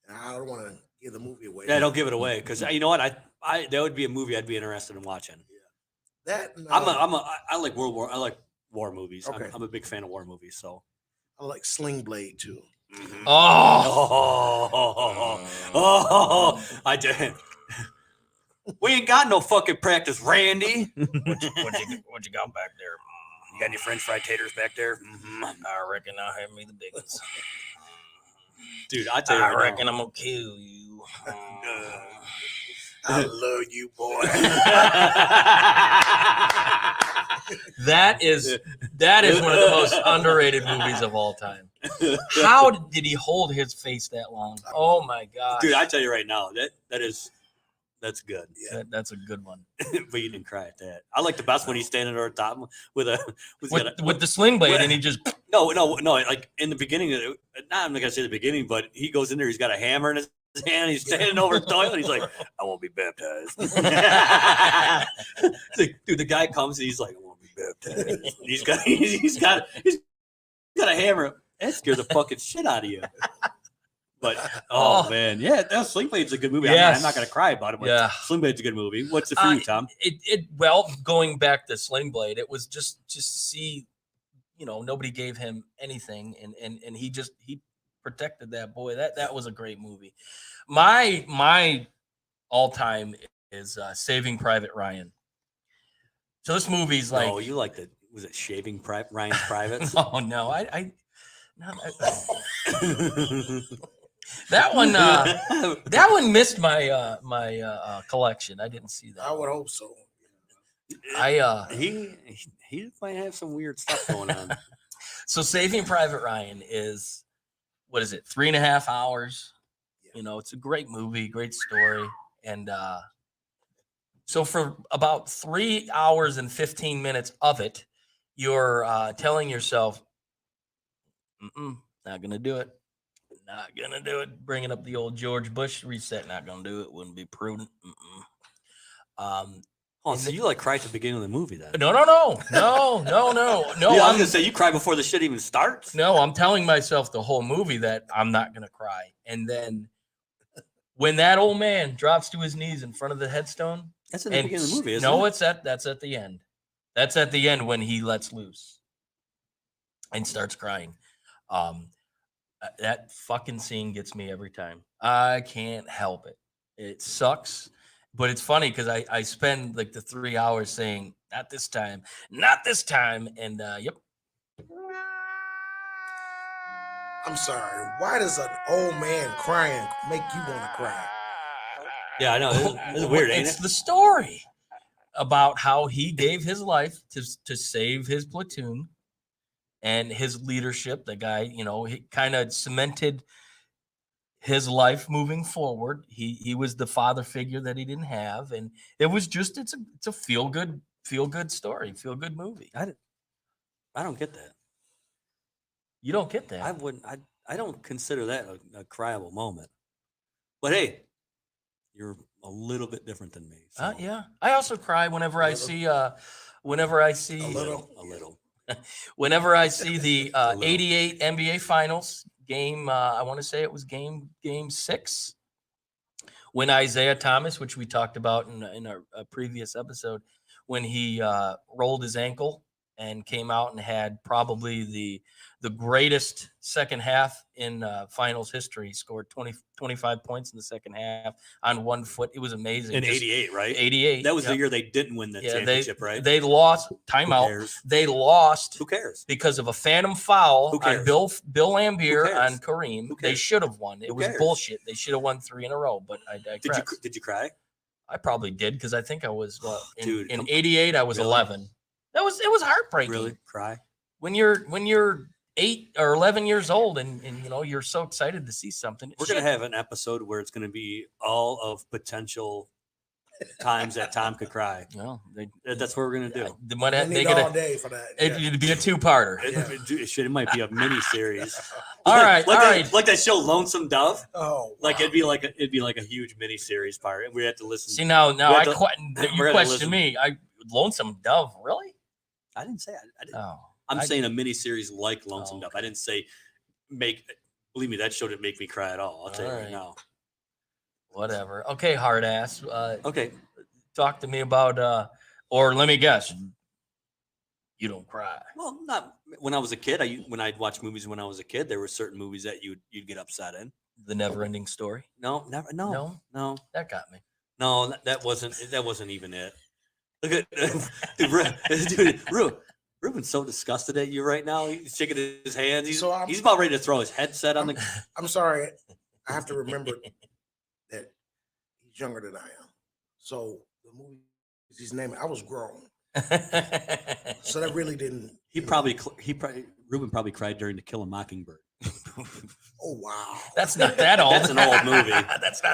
and I don't want to give the movie away. Yeah, don't give it away, because you know what? I that would be a movie I'd be interested in watching. That I like I like war movies. Okay. I'm a big fan of war movies. So I like Sling Blade too. Mhm. Oh, I did. We ain't got no fucking practice, Randy. what you got back there? You got any French fried taters back there? Mm-hmm. I reckon I'll have me the big ones. Dude, I tell you, I right reckon now. I'm gonna kill you. I love you, boy. That is one of the most underrated movies of all time. How did he hold his face that long? Oh my god, Dude, I tell you right now, that's good. Yeah. that's a good one. But you didn't cry at that. I like the best when he's standing over top with With the sling blade, and he just no. Like in the beginning, I'm not gonna say the beginning, but he goes in there. He's got a hammer in his hand. He's standing over the toilet. He's like, "I won't be baptized." Dude, the guy comes and he's like, "I won't be baptized." He's got a hammer. That scared the fucking shit out of you. But oh man, yeah, that Sling Blade's a good movie. Yes. I mean, I'm not gonna cry about it, but Yeah. Sling Blade's a good movie. What's it for you, Tom? Well, going back to Sling Blade, it was just to see, nobody gave him anything, and he protected that boy. That was a great movie. My all time is Saving Private Ryan. So this movie's like, Oh, you like was it Shaving Ryan's Privates? oh no, that one missed my collection. I didn't see that. I would hope so. He might have some weird stuff going on. So Saving Private Ryan is, what is it, 3.5 hours? Yeah. It's a great movie, great story. And so for about 3 hours and 15 minutes of it, you're telling yourself, not going to do it. Not going to do it. Bringing up the old George Bush reset, not going to do it. Wouldn't be prudent. So you like cry at the beginning of the movie then? No. Yeah, I was gonna say you cry before the shit even starts. No, I'm telling myself the whole movie that I'm not gonna cry. And then when that old man drops to his knees in front of the headstone, That's in the beginning of the movie, isn't no, it? that's at the end. That's at the end when he lets loose and starts crying. That fucking scene gets me every time. I can't help it. It sucks. But it's funny because I spend like the 3 hours saying, not this time. And yep. I'm sorry. Why does an old man crying make you want to cry? Yeah, I know. It's weird, ain't It's it? the story about how he gave his life to save his platoon and his leadership. The guy, he kind of cemented his life moving forward. He was the father figure that he didn't have, and it was just it's a feel good story, feel good movie. I don't get that. You don't get that. I don't consider that a cryable moment. But hey, you're a little bit different than me. So. Yeah. I also cry whenever I see A little. whenever I see the 88 NBA Finals game. I want to say it was game 6 when Isaiah Thomas, which we talked about in a previous episode, when he rolled his ankle and came out and had probably the greatest second half in finals history. Scored 25 points in the second half on 1 foot. It was amazing. In 88, right? 88. That was the year they didn't win the championship, right? They lost. Timeout. They lost. Who cares? Because of a phantom foul on Bill Lambier on Kareem. They should have won. It was bullshit. They should have won 3 in a row, but I digress. Did you cry? I probably did because I think I was in 88. I was 11. It was heartbreaking. Really cry when you're 8 or 11 years old and you're so excited to see something. We're gonna have an episode where it's gonna be all of potential times that Tom could cry. No, that's what we're gonna do. They all day for that. It'd be a 2-parter. It might be a mini series. all right. Like that show Lonesome Dove. Oh, like it'd be like a huge mini series part, and we have to listen. See now you question me. Lonesome Dove, really? I didn't say I didn't. Oh, I'm saying a mini series like Lonesome Dove. I didn't say believe me, that show didn't make me cry at all. I'll tell you right now. Whatever. Okay, hard ass. Okay. Talk to me about or let me guess. You don't cry. Well, not when I was a kid. When I'd watch movies when I was a kid, there were certain movies that you'd get upset in. The Never-Ending Story? No, never. No. That got me. No, that wasn't even it. Look at dude, Ruben's so disgusted at you right now. He's shaking his hands. He's about ready to throw his headset on the. I'm sorry. I have to remember that he's younger than I am. So the movie he's naming, I was grown. So that really didn't. Ruben probably cried during To Kill a Mockingbird. Oh wow, that's not that old. That's an old movie.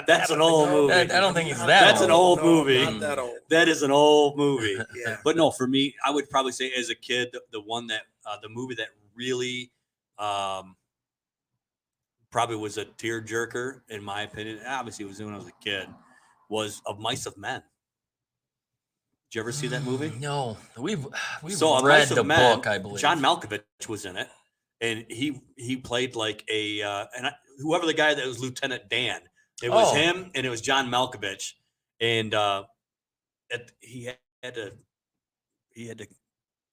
That's an old movie. I don't think it's that. That's old. An old movie. Not that old. That is an old movie. Yeah. But no, for me, I would probably say as a kid, the one that the movie that really probably was a tearjerker in my opinion. Obviously, it was when I was a kid. Was Of Mice of Men. Did you ever see that movie? No, we've read the book. I believe John Malkovich was in it. And he played like whoever the guy that was Lieutenant Dan. It was him, and it was John Malkovich, and he had to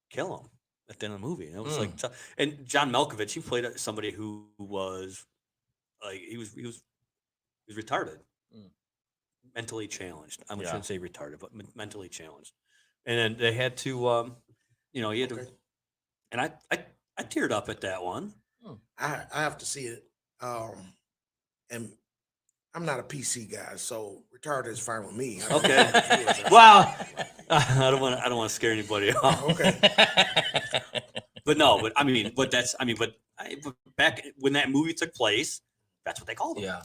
kill him at the end of the movie. And it was like, and John Malkovich, he played somebody who was like he was retarded, mentally challenged. I shouldn't say retarded, but mentally challenged. And then they had to, he had to, and I teared up at that one. I have to see it. And I'm not a PC guy, so retarded is fine with me. Okay. Well, I don't want to scare anybody off. Okay. But back when that movie took place, that's what they called it. Yeah.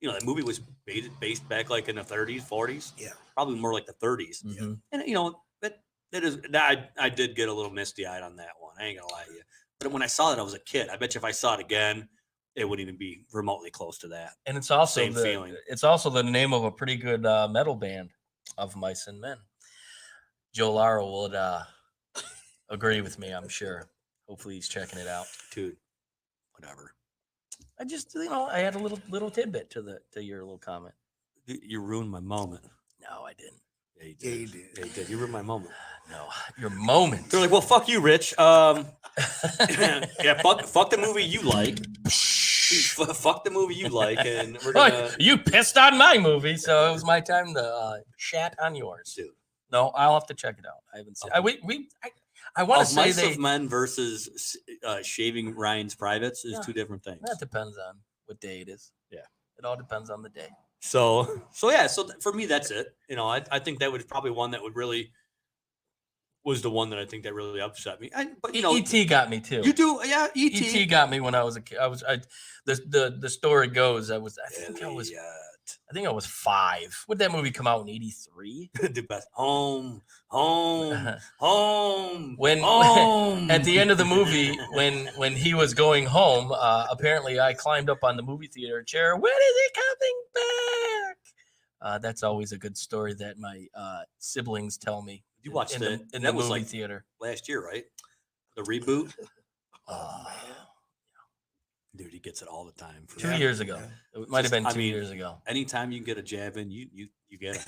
That movie was based back like in the 30s, 40s. Yeah. Probably more like the 30s. Mm-hmm. And I did get a little misty eyed on that one. I ain't gonna lie to you. But when I saw it, I was a kid. I bet you if I saw it again, it wouldn't even be remotely close to that. And it's also Same feeling. It's also the name of a pretty good metal band, Of Mice and Men. Joe Lara would agree with me, I'm sure. Hopefully he's checking it out. Dude, whatever. I just, I had a little tidbit to your little comment. You ruined my moment. No, I didn't. Yeah, you did. Yeah, you did. You ruined my moment. No, your moment. They're like, well, fuck you, Rich. Yeah, fuck the movie you like. Fuck the movie you like, and we're gonna. You pissed on my movie, so it was my time to shat on yours. Dude. No, I'll have to check it out. I haven't seen. I want to say Mice of Men versus Shaving Ryan's Privates is two different things. That depends on what day it is. Yeah, it all depends on the day. So for me, that's it. I think that was probably one that would really was the one that I think that really upset me. But E.T. got me too. You do, yeah. E.T. got me when I was a kid. The story goes. I think I was 5. Would that movie come out in 83? The best. Home. When at the end of the movie, when he was going home, apparently I climbed up on the movie theater chair. When is he coming back? That's always a good story that my siblings tell me. You watched in the movie theater last year, right? The reboot. Oh man. Dude, he gets it all the time. 2 years ago. It might have been 2 years ago. Anytime you can get a jab in, you get him.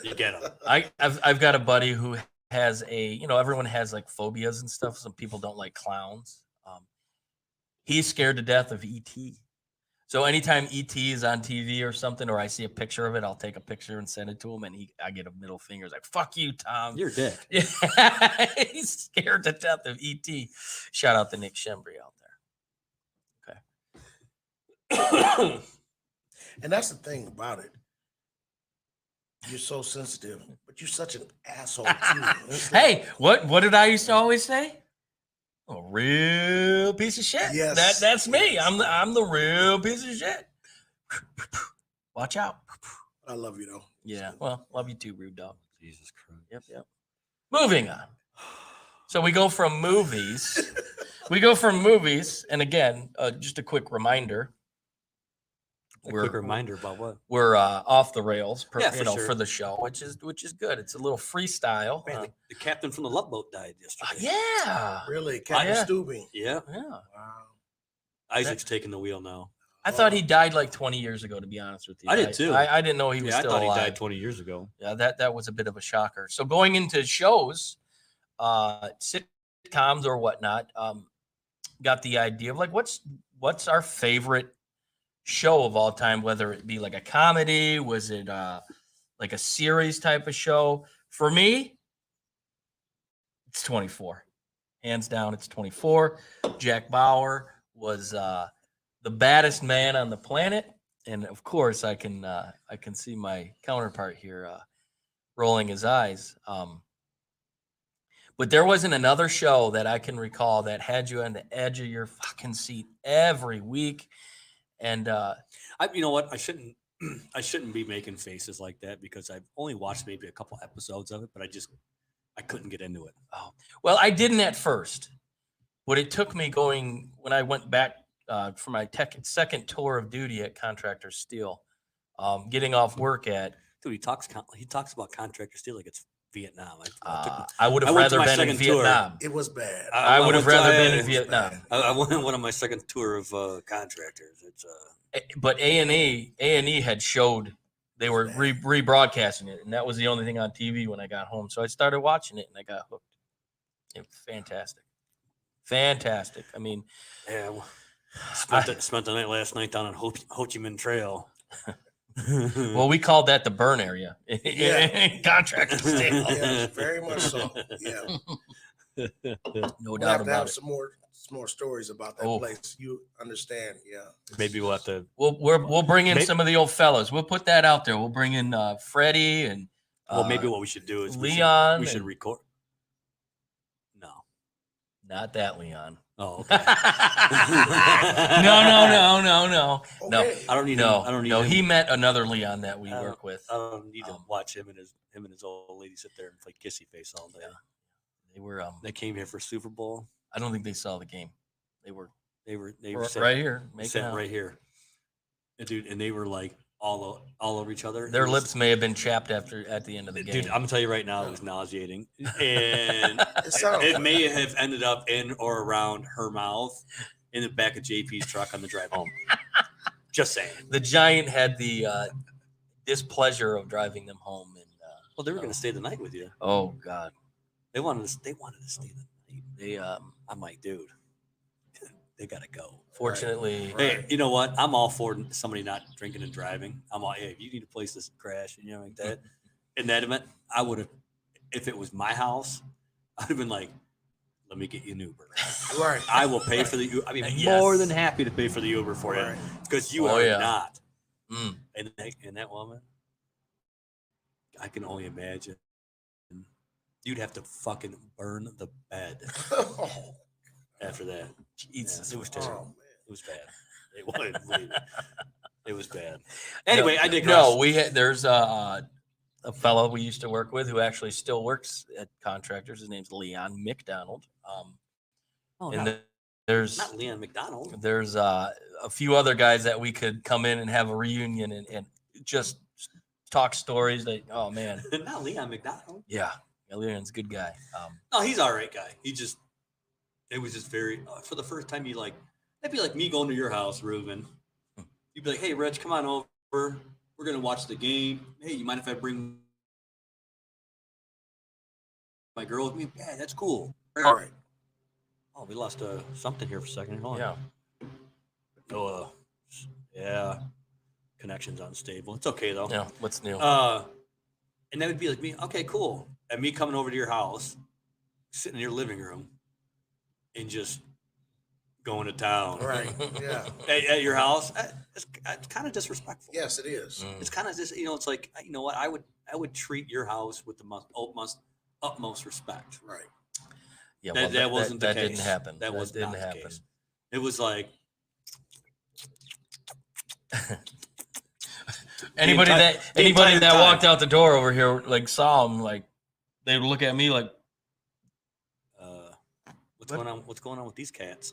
You get him. I've got a buddy who has everyone has like phobias and stuff. Some people don't like clowns. He's scared to death of E.T. So anytime E.T. is on TV or something, or I see a picture of it, I'll take a picture and send it to him, and I get a middle finger. He's like, "Fuck you, Tom. You're a dick." Yeah, he's scared to death of E.T. Shout out to Nick Shembri out there. Okay. And that's the thing about it. You're so sensitive, but you're such an asshole too. Hey, what did I used to always say? A real piece of shit. Yes. That's me. Yes. I'm the real piece of shit. Watch out. I love you though. Yeah. Well, love you too, rude dog. Jesus Christ. Yep. Moving on. So we go from movies. And again, just a quick reminder. Quick reminder about what? We're off the rails, for sure. for the show, which is good. It's a little freestyle. Man, the captain from the Love Boat died yesterday. Yeah. Really? Captain Stubing. Yeah. Wow. Isaac's taking the wheel now. I thought he died like 20 years ago, to be honest with you. I did too. I didn't know he was still alive. I thought he died 20 years ago. Yeah, that was a bit of a shocker. So going into shows, sitcoms or whatnot, got the idea of like what's our favorite show of all time, whether it be like a comedy, was it like a series type of show. For me, it's 24. Hands down, it's 24. Jack Bauer was the baddest man on the planet, and of course, I can see my counterpart here rolling his eyes. But there wasn't another show that I can recall that had you on the edge of your fucking seat every week. And you know what? I shouldn't be making faces like that because I've only watched maybe a couple episodes of it, but I couldn't get into it. Oh, well, I didn't at first, but it took me when I went back for my second tour of duty at Contractor Steel, getting off work at. Dude, he talks about Contractor Steel like it's Vietnam. I would have rather been in Vietnam. It was bad. I would have rather been in Vietnam. I went on one of my second tour of contractors. It's But A&E had showed they were rebroadcasting it, and that was the only thing on TV when I got home. So I started watching it, and I got hooked. It was fantastic. I mean, yeah. Spent the night last night down on Ho Chi Minh Trail. Well, we called that the burn area. Contractor Steel. Yeah, very much so. Yeah. No We'll doubt have to about have it. some more stories about that place. You understand? Yeah. Maybe we'll have to. We'll bring in some of the old fellas. We'll put that out there. We'll bring in Freddie and. Well, maybe what we should do is Leon. We should record. No, not that Leon. Oh, okay. No. Okay. No, I don't need. No, I don't need. no. Him. He met another Leon that we work with. I don't need to watch him and his old lady sit there and play kissy face all day. Yeah. They were. They came here for Super Bowl. I don't think they saw the game. They were sat, right here. Sat right here, and dude, and they were like all over each other. Their lips may have been chapped at the end of the game. Dude, I'm gonna tell you right now, it was nauseating, and it may have ended up in or around her mouth in the back of JP's truck on the drive home. Just saying. The Giant had the displeasure of driving them home, and well, they were gonna stay the night with you. Oh God, they wanted to stay the night. I'm like, dude, they gotta go. Fortunately, hey, you know what? I'm all for somebody not drinking and driving. I'm all, hey, if you need a place to crash and like that. In that event, I would have, if it was my house, I'd have been like, let me get you an Uber. Right. I will pay for the Uber. I mean, more than happy to pay for the Uber for you because you are not. And that woman, I can only imagine. You'd have to fucking burn the bed after that. Jesus, it was terrible. It was bad. It was bad. Anyway, I digress. No, there's a fellow we used to work with who actually still works at Contractors. His name's Leon McDonald. There's not Leon McDonald. There's a few other guys that we could come in and have a reunion and just talk stories. That man, not Leon McDonald. Yeah, Leon's a good guy. No, he's all right guy. It was just very for the first time. It'd be like me going to your house, Ruben. You'd be like, "Hey, Rich, come on over. We're gonna watch the game. Hey, you mind if I bring My girl with me. Yeah, that's cool. All right. Oh, we lost something here for a second. Hold on. Yeah. Oh, yeah. Connection's unstable. It's okay though. Yeah. What's new? And that would be like me. Okay, cool. And me coming over to your house, sitting in your living room, and just going to town. Right. Yeah. At your house, it's kind of disrespectful. Yes, it is. It's kind of just, it's like, you know what? I would treat your house with the utmost respect. Right. Yeah. That wasn't the that case. didn't happen. That was didn't not the happen. case. It was like Anybody that walked out the door over here like saw him, like they would look at me like, what's going on? What's going on with these cats?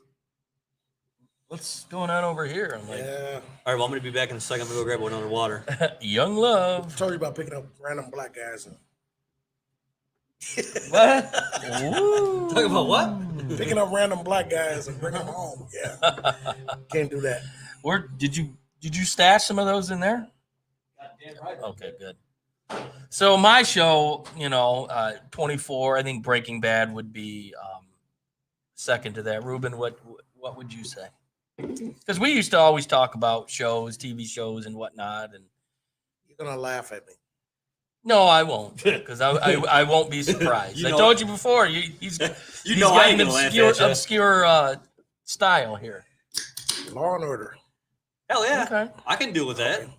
what's going on over here? I'm like, Yeah. All right, well, I'm gonna be back in a second. I'm gonna go grab another water. young love. I told you about picking up random black guys. What? Talk about what? Picking up random black guys and bringing them home. Yeah. Can't do that. Where did you stash some of those in there? Okay, good. So my show, 24. I think Breaking Bad would be second to that. Ruben, what would you say? Because we used to always talk about shows, TV shows, and whatnot. And You're gonna laugh at me. no, I won't, because I won't be surprised. I told you before. He's got an obscure style here. Law and Order. Hell yeah. Okay. I can deal with that. Okay.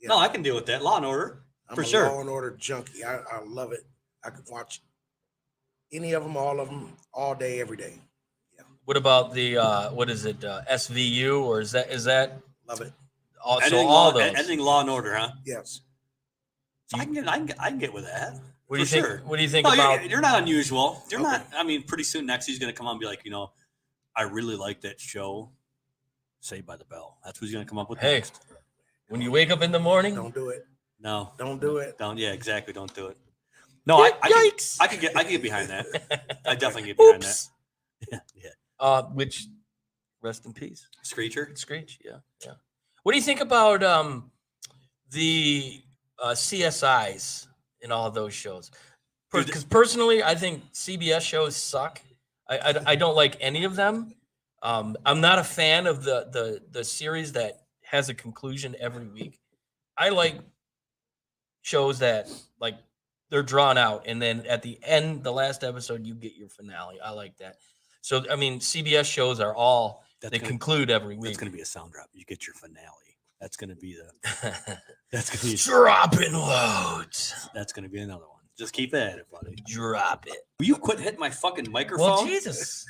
Yeah. No, I can deal with that. Law and Order. I'm For a sure. Law and Order junkie. I love it. I could watch any of them, all of them, all day, every day. What about the what is it? SVU, or is that Love it. also all those? Anything Law and Order, huh? Yes. So I can get with that. What do you for think? sure. What do you think No, about? you're not unusual. You're Okay. not. I mean, pretty soon next he's gonna come on and be like, I really like that show, Saved by the Bell. That's what he's gonna come up with Hey, next. when you wake up in the morning, Don't do it. No, Don't do it. don't. Yeah, exactly. Don't do it. No, yikes! I could get behind that. I definitely get behind Oops. that. Yeah. Which, rest in peace, Screecher. Screech. Yeah. What do you think about the CSIs in all of those shows? Dude, Because personally, I think CBS shows suck. I don't like any of them. I'm not a fan of the series that has a conclusion every week. I like shows that like they're drawn out, and then at the end, the last episode, you get your finale. I like that. So I mean, CBS shows are all conclude every week. That's gonna be a sound drop. You get your finale. That's gonna be that's gonna be dropping loads. That's gonna be another one. Just keep at it, buddy. Drop it. Will you quit hitting my fucking microphone? Well, Jesus,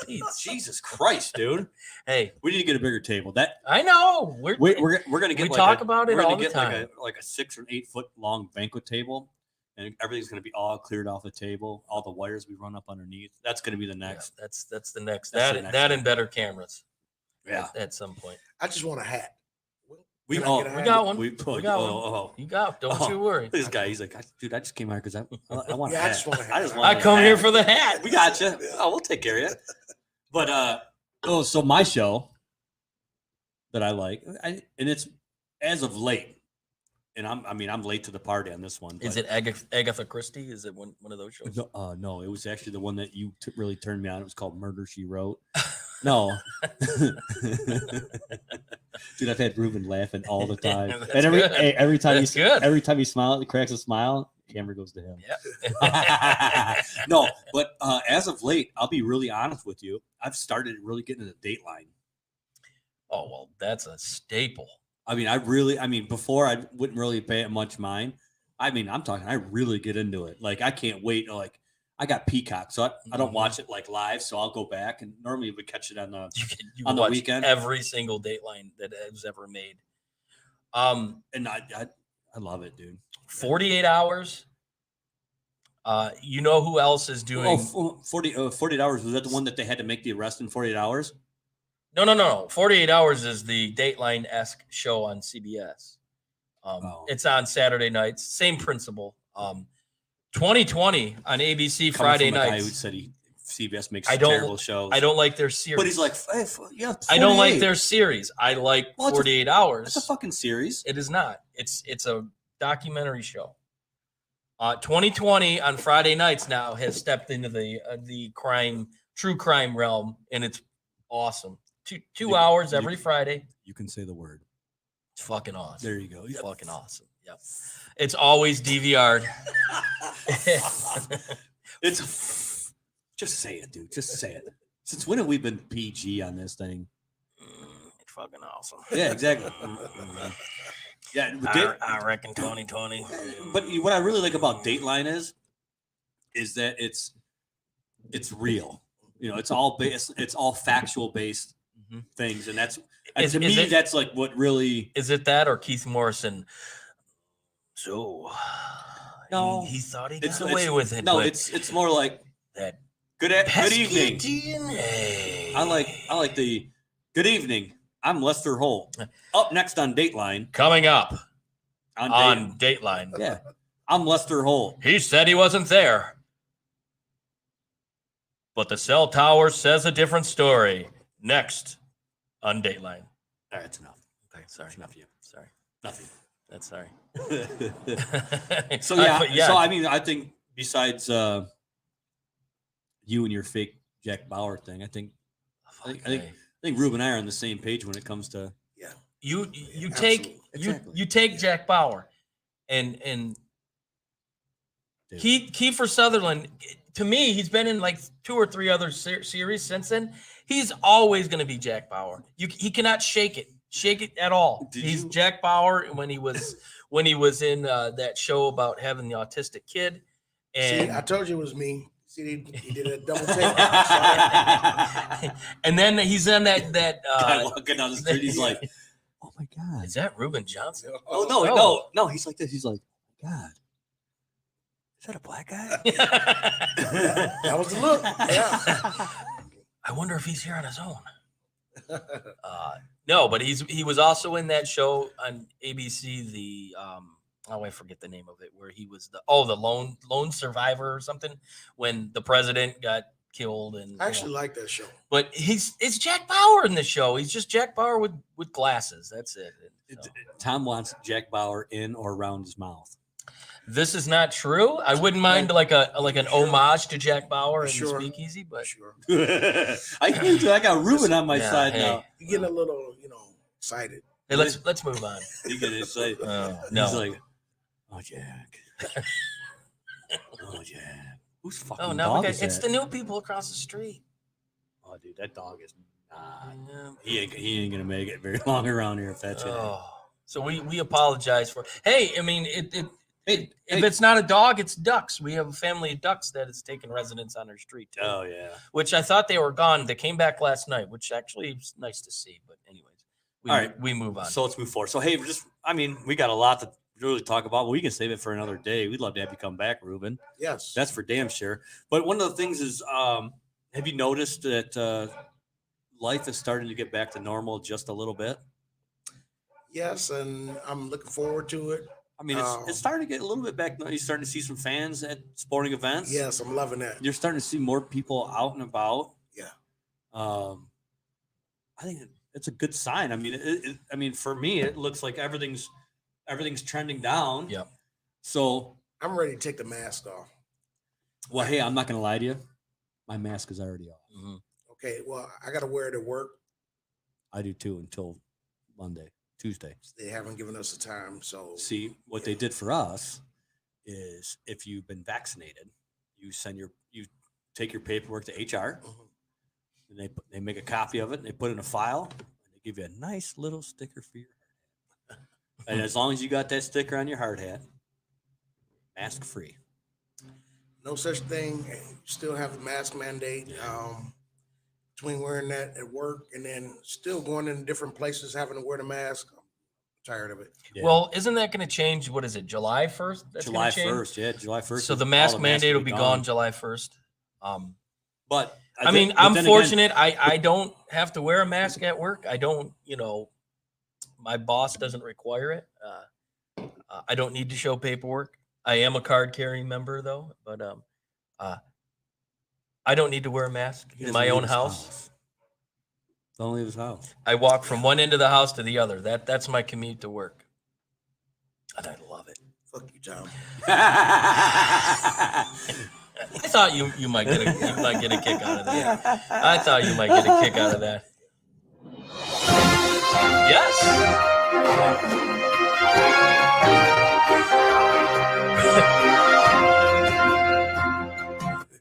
Pete. Jesus Christ, dude. Hey, We need to get a bigger table. That I know. We're gonna get. we talk about it we're gonna all the get time. like a 6 or 8 foot long banquet table, and everything's gonna be all cleared off the table. All the wires we run up underneath. That's gonna be the next. Yeah, that's the next. That's the that next and better cameras. Yeah. At some point. I just want a hat. We Can I get a We hat? got one. We got one. oh. You got. Don't you worry. This guy, he's like, dude, I just came out because I want. Yeah, a I hat. just want a hat. I just want. I a come hat. here for the hat. We got you. Oh, we'll take care of you. But so my show that I like, and it's as of late, and I'm late to the party on this one. Is it Agatha Christie? Is it one of those shows? No, it was actually the one that you really turned me on. It was called Murder, She Wrote. No. Dude, I've had Ruben laughing all the time. And every time every time he smiles, he cracks a smile, the camera goes to him. Yeah. No, but as of late, I'll be really honest with you. I've started really getting into Dateline. Oh, well, that's a staple. I mean, before I wouldn't really pay it much mind. I mean, I'm talking, I really get into it. Like, I can't wait. Like, I got Peacock, so I don't watch it like live. So I'll go back, and normally we catch it on the You on the watch weekend. every single Dateline that was ever made. And I love it, dude. 48 hours. You know who else is doing? 48 hours. Was that the one that they had to make the arrest in 48 hours? No. 48 Hours is the Dateline-esque show on CBS. It's on Saturday nights. Same principle. 2020 on ABC Friday Coming from a guy nights. who said CBS makes I don't- terrible shows. I don't like their series. But he's like, hey, yeah, 48. I don't like their series. I like Well, 48 Hours. It's a fucking series. It is not. It's a documentary show. 2020 on Friday nights now has stepped into the true crime realm, and it's awesome. Two hours every Friday. You can say the word. It's fucking awesome. There you go. It's fucking awesome. Yep. It's always DVR'd. It's just say it, dude. Just say it. Since when have we been PG on this thing? It's fucking awesome. Yeah, exactly. Yeah, I reckon 2020. But what I really like about Dateline is that it's real. You know, it's all factual based things, and that's to me that's like what really is it. That or Keith Morrison? So no, he thought he got away with it. No, it's more like that. Good evening. DNA. I like the good evening. I'm Lester Holt. Up next on Dateline. Coming up on Dateline. Yeah. I'm Lester Holt. He said he wasn't there. But the cell tower says a different story. Next on Dateline. All right, that's enough. Okay, sorry. That's enough of you. Sorry. Nothing. That's sorry. So I mean, I think besides you and your fake Jack Bauer thing, I think Ruben and I are on the same page when it comes to you take Jack Bauer and Kiefer Sutherland. To me, he's been in like 2 or 3 other series since then. He's always going to be Jack Bauer. He cannot shake it at all. He's Jack Bauer when he was in that show about having the autistic kid. And see, I told you it was me. See, he did a double take. And then he's in that guy walking down the street. He's like, "Oh my god, is that Ruben Johnson?" Oh no, he's like this. He's like, oh "God, is that a black guy?" That was the look. Yeah. I wonder if he's here on his own. No, but he was also in that show on ABC. I forget the name of it, where he was the lone survivor or something when the president got killed. And I actually like that show. But it's Jack Bauer in the show. He's just Jack Bauer with glasses. That's it. So. Tom wants Jack Bauer in or around his mouth. This is not true. I wouldn't mind like an homage to Jack Bauer in the Speakeasy, but sure. I got Ruben on my side now. You're getting a little, excited. Hey, let's move on. You get excited. No. He's like, oh Jack. Oh Jack. Who's fucking dog is it's that? the new people across the street. Oh dude, that dog is not. He ain't gonna make it very long around here if that's it. So we apologize for. Hey, I mean if it's not a dog, it's ducks. We have a family of ducks that has taken residence on our street too. Oh yeah. Which I thought they were gone. They came back last night, which actually was nice to see. But anyways, we move on. So let's move forward. So hey, we got a lot to really talk about. Well, we can save it for another day. We'd love to have you come back, Ruben. Yes, that's for damn sure. But one of the things is, have you noticed that life is starting to get back to normal just a little bit? Yes, and I'm looking forward to it. I mean, it's starting to get a little bit back. You're starting to see some fans at sporting events. Yes, I'm loving that. You're starting to see more people out and about. Yeah. I think it's a good sign. I mean, for me, it looks like everything's trending down. Yeah. So I'm ready to take the mask off. Well, hey, I'm not going to lie to you. My mask is already off. Mm-hmm. Okay. Well, I got to wear it at work. I do too until Tuesday. They haven't given us the time. So see what they did for us is if you've been vaccinated, you take your paperwork to HR and they make a copy of it and they put it in a file and they give you a nice little sticker for your hard hat. And as long as you got that sticker on your hard hat, mask free. No such thing. Still have the mask mandate. Between wearing that at work and then still going in different places having to wear the mask. I'm tired of it. Yeah. Well, isn't that going to change? What is it? July 1st? July 1st. Yeah. July 1st. So the mask mandate will be gone July 1st. But I'm fortunate. I don't have to wear a mask at work. I don't, my boss doesn't require it. I don't need to show paperwork. I am a card carrying member though, but, I don't need to wear a mask in my own house. Don't leave his house. I walk from one end of the house to the other. That's my commute to work. And I love it. Fuck you, Tom. I thought you might get a kick out of that. I thought you might get a kick out of that. Yes.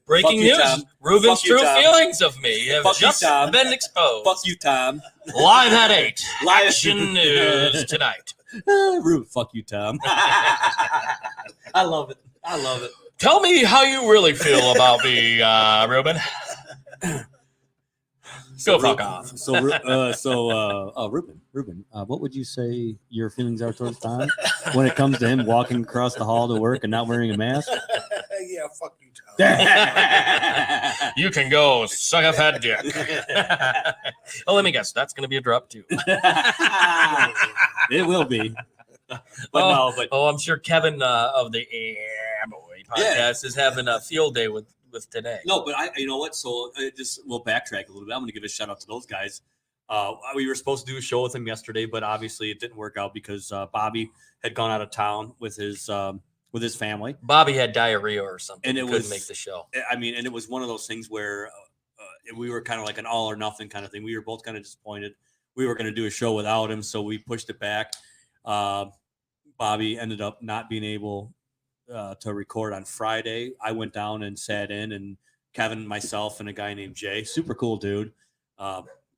Breaking you, news: Tom. Ruben's Fuck you, true Tom. feelings of me have Fuck you, just Tom. been exposed. Fuck you, Tom. Live at 8. Live- Action news tonight. Ruben, fuck you, Tom. I love it. I love it. Tell me how you really feel about me, Ruben. Go fuck off. Ruben, what would you say your feelings are towards Tom when it comes to him walking across the hall to work and not wearing a mask? Yeah, fuck you, Tom. You can go suck a fat dick. Oh, let me guess. That's going to be a drop too. It will be. I'm sure Kevin of the Boy podcast is having a field day with today. No, but you know what? So we'll backtrack a little bit. I'm going to give a shout out to those guys. We were supposed to do a show with him yesterday, but obviously it didn't work out because Bobby had gone out of town with his family. Bobby had diarrhea or something, and he couldn't make the show. I mean, and it was one of those things where we were kind of like an all or nothing kind of thing. We were both kind of disappointed. We were going to do a show without him, so we pushed it back. Bobby ended up not being able to record on Friday. I went down and sat in, and Kevin, myself, and a guy named Jay, super cool dude,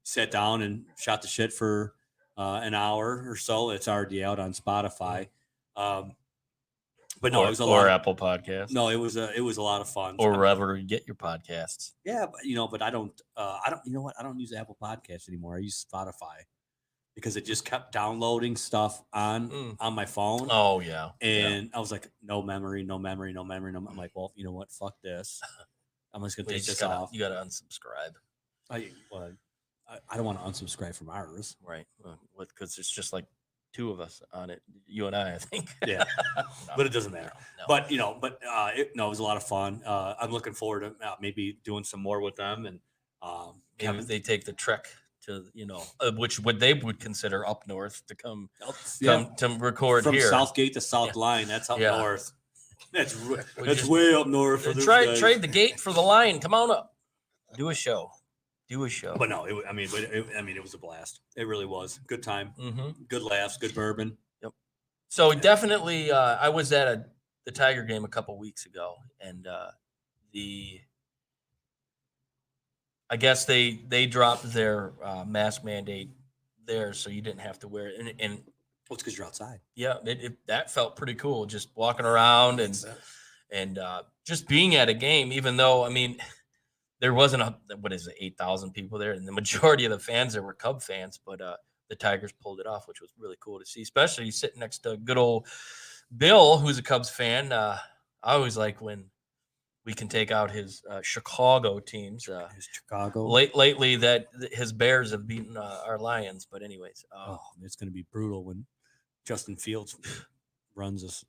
sat down and shot the shit for an hour or so. It's already out on Spotify. But no, it was a lot. Or Apple Podcasts. No, it was a lot of fun. Or wherever you get your podcasts. Yeah, but I don't. You know what? I don't use Apple Podcasts anymore. I use Spotify because it just kept downloading stuff on my phone. Oh yeah. And I was like, no memory. I'm like, well, you know what? Fuck this. I'm just gonna take this off. You gotta unsubscribe. I don't want to unsubscribe from ours. Right. Because it's just like two of us on it. You and I think. Yeah. No. But it doesn't matter. No. But it was a lot of fun. I'm looking forward to maybe doing some more with them, and maybe if they take the trek to which they would consider up north to come to record from here. Southgate to South Line. That's up north. That's just way up north. For trade the gate for the line. Come on up. Do a show. But no, it was a blast. It really was. Good time. Mm-hmm. Good laughs. Good bourbon. Yep. So definitely, I was at the Tiger game a couple weeks ago, and I guess they dropped their mask mandate there, so you didn't have to wear it. And well, it's because you're outside. Yeah, that felt pretty cool, just walking around and just being at a game. Even though there wasn't 8,000 people there, and the majority of the fans there were Cub fans, but the Tigers pulled it off, which was really cool to see, especially sitting next to good old Bill, who's a Cubs fan. I always like when we can take out his Chicago teams. Lately, that his Bears have beaten our Lions. But anyways, it's going to be brutal when Justin Fields runs us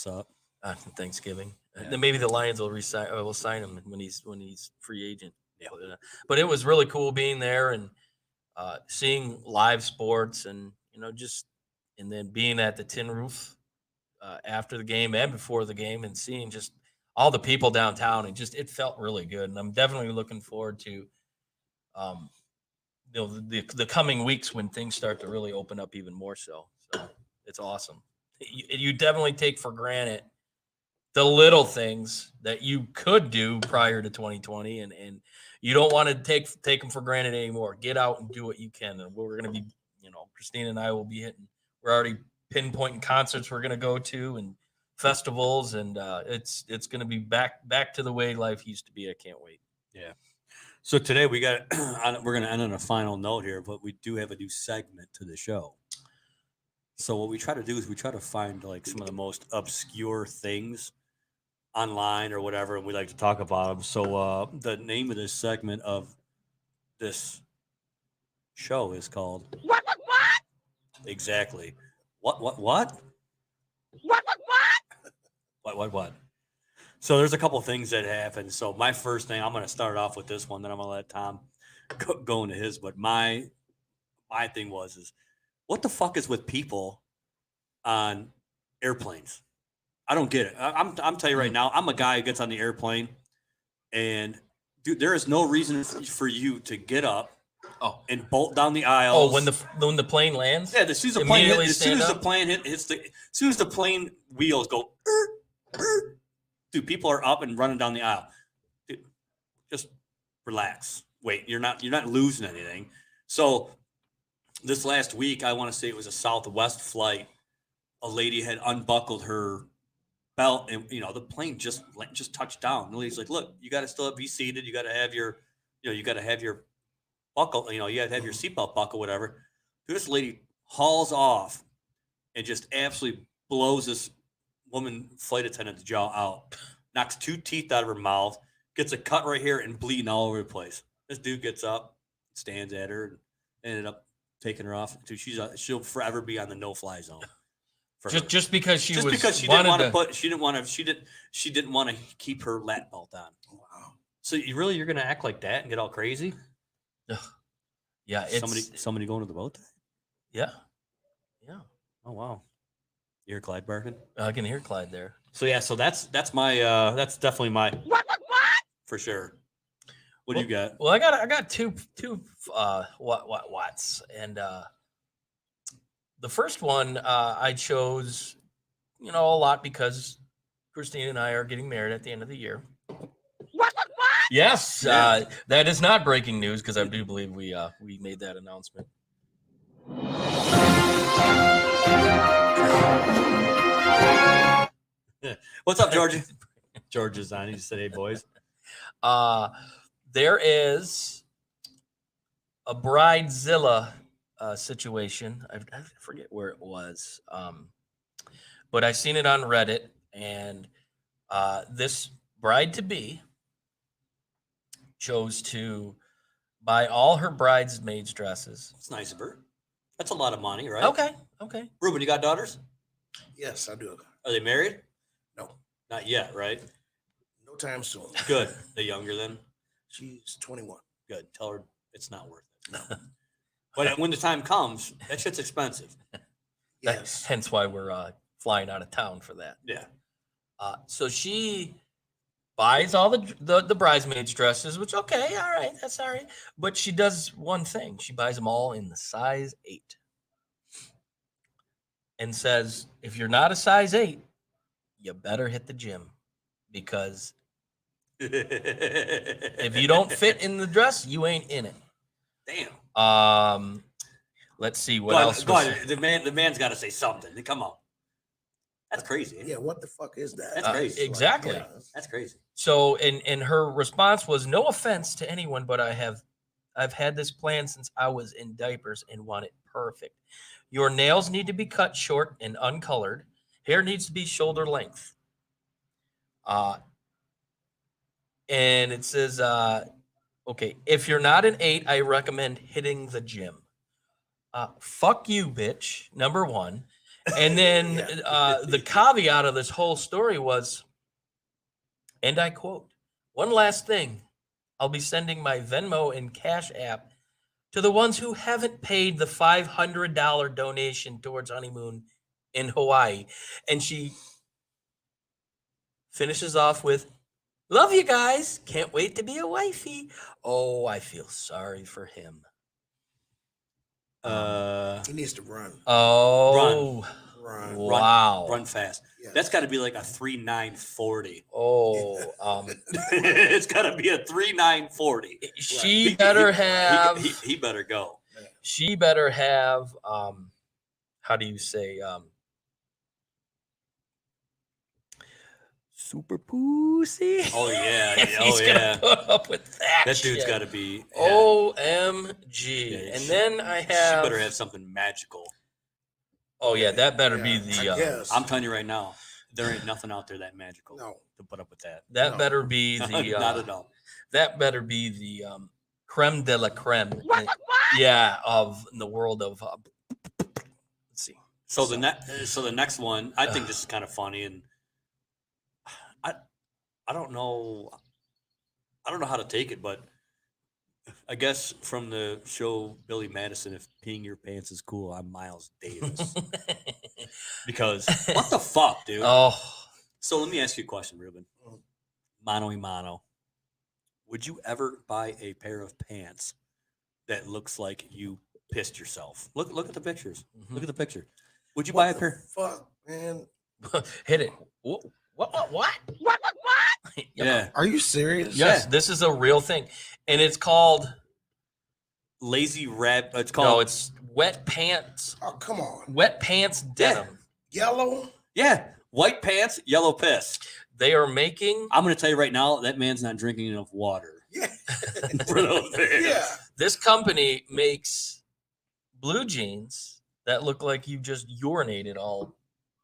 up on Thanksgiving. Then maybe the Lions will sign him when he's free agent. Yeah. But it was really cool being there and seeing live sports and and then being at the Tin Roof after the game and before the game and seeing just all the people downtown, and it felt really good. And I'm definitely looking forward to the coming weeks when things start to really open up even more so it's awesome. You definitely take for granted the little things that you could do prior to 2020, and you don't want to take them for granted anymore. Get out and do what you can. And we're going to be, Christina and I will be hitting. We're already pinpointing concerts we're going to go to and festivals, and it's going to be back to the way life used to be. I can't wait. Yeah. So today we're going to end on a final note here, but we do have a new segment to the show. So what we try to do is we try to find like some of the most obscure things online or whatever, and we like to talk about them. So the name of this segment of this show is called What? Exactly. What? What? What? So there's a couple of things that happen. So my first thing, I'm going to start off with this one, then I'm going to let Tom go into his. But my thing is what the fuck is with people on airplanes? I don't get it. I'm telling you right now, I'm a guy who gets on the airplane, and dude, there is no reason for you to get up and bolt down the aisles. Oh, when the plane lands? Yeah, as soon as the plane hits as soon as the plane wheels go, dude, people are up and running down the aisle. Dude, just relax. Wait, you're not losing anything. So this last week, I want to say it was a Southwest flight. A lady had unbuckled her belt, and the plane just touched down. And the lady's like, "Look, you got to still be seated. You got to have your, you got to have your buckle. You got to have your seatbelt buckle, whatever." Dude, this lady hauls off and just absolutely blows this woman flight attendant's jaw out, knocks 2 teeth out of her mouth, gets a cut right here and bleeding all over the place. This dude gets up, stands at her, and ended up taking her off. Dude, she'll forever be on the no-fly zone. Just because she didn't want to keep her lat belt on. Wow. So you're gonna act like that and get all crazy? Yeah. Somebody going to the boat? Yeah. Oh wow. You hear Clyde barking? I can hear Clyde there. So yeah, that's my that's definitely my what for sure. What do you got? Well, I got two what's, and the first one I chose, a lot because Christine and I are getting married at the end of the year. What? Yes, yeah. That is not breaking news because I do believe we made that announcement. What's up, Georgie? George is on. He just said, "Hey, boys." There is a bridezilla situation. I forget where it was, but I seen it on Reddit, and this bride-to-be chose to buy all her bridesmaids' dresses. It's nice of her. That's a lot of money, right? Okay. Ruben, you got daughters? Yes, I do. Are they married? No. Not yet, right? No time soon. Good. They're younger then? She's 21. Good. Tell her it's not worth it. No. But when the time comes, that shit's expensive. Yes. Hence why we're flying out of town for that. Yeah. So she buys all the bridesmaids' dresses, which, okay, all right, that's all right. But she does one thing. She buys them all in the size 8. And says, if you're not a size 8, you better hit the gym. Because if you don't fit in the dress, you ain't in it. Damn. Let's see what else. The man's got to say something. Come on. That's crazy. Yeah, what the fuck is that? That's crazy. Exactly. Yeah. That's crazy. So, and her response was, no offense to anyone, but I've had this plan since I was in diapers and want it perfect. Your nails need to be cut short and uncolored. Hair needs to be shoulder length. And it says, okay, if you're not an 8, I recommend hitting the gym. Fuck you, bitch, number one. And then the caveat of this whole story was, and I quote, one last thing, I'll be sending my Venmo and Cash App to the ones who haven't paid the $500 donation towards honeymoon in Hawaii. And she finishes off with, love you guys. Can't wait to be a wifey. Oh, I feel sorry for him. He needs to run. Oh, Run. Wow. Run fast. Yes. That's got to be like a 3.940. Oh, It's got to be a 3.940. she better have. He better go. She better have. How do you say? Super pussy. Oh yeah. If he's gonna put up with that. That dude's shit. got to be. Yeah. OMG. Yeah, And then I have. She better have something magical. Oh yeah, that better be I the. guess. I'm telling you right now, there ain't nothing out there that magical No. to put up with that. That No. better be the. Not at all. That better be the creme de la creme. Yeah, of in the world of. Let's see. So the next one, I think this is kind of funny, and I don't know how to take it, but I guess from the show Billy Madison, if peeing your pants is cool, I'm Miles Davis. Because what the fuck, dude? Oh, So let me ask you a question, Ruben. Mano y mano. Would you ever buy a pair of pants that looks like you pissed yourself? Look at the pictures. Mhm. Look at the picture. Would you What buy a the pair? fuck, man? Hit it. What? Yeah. Are you serious? Yes, Yeah. this is a real thing, and it's called. Lazy Rabbit. It's No, called. it's wet pants. Oh, come on. Wet pants denim. Yellow? Yeah. White pants, yellow piss. They are making I'm going to tell you right now, that man's not drinking enough water Yeah. for those pants. Yeah. this company makes blue jeans that look like you just urinated all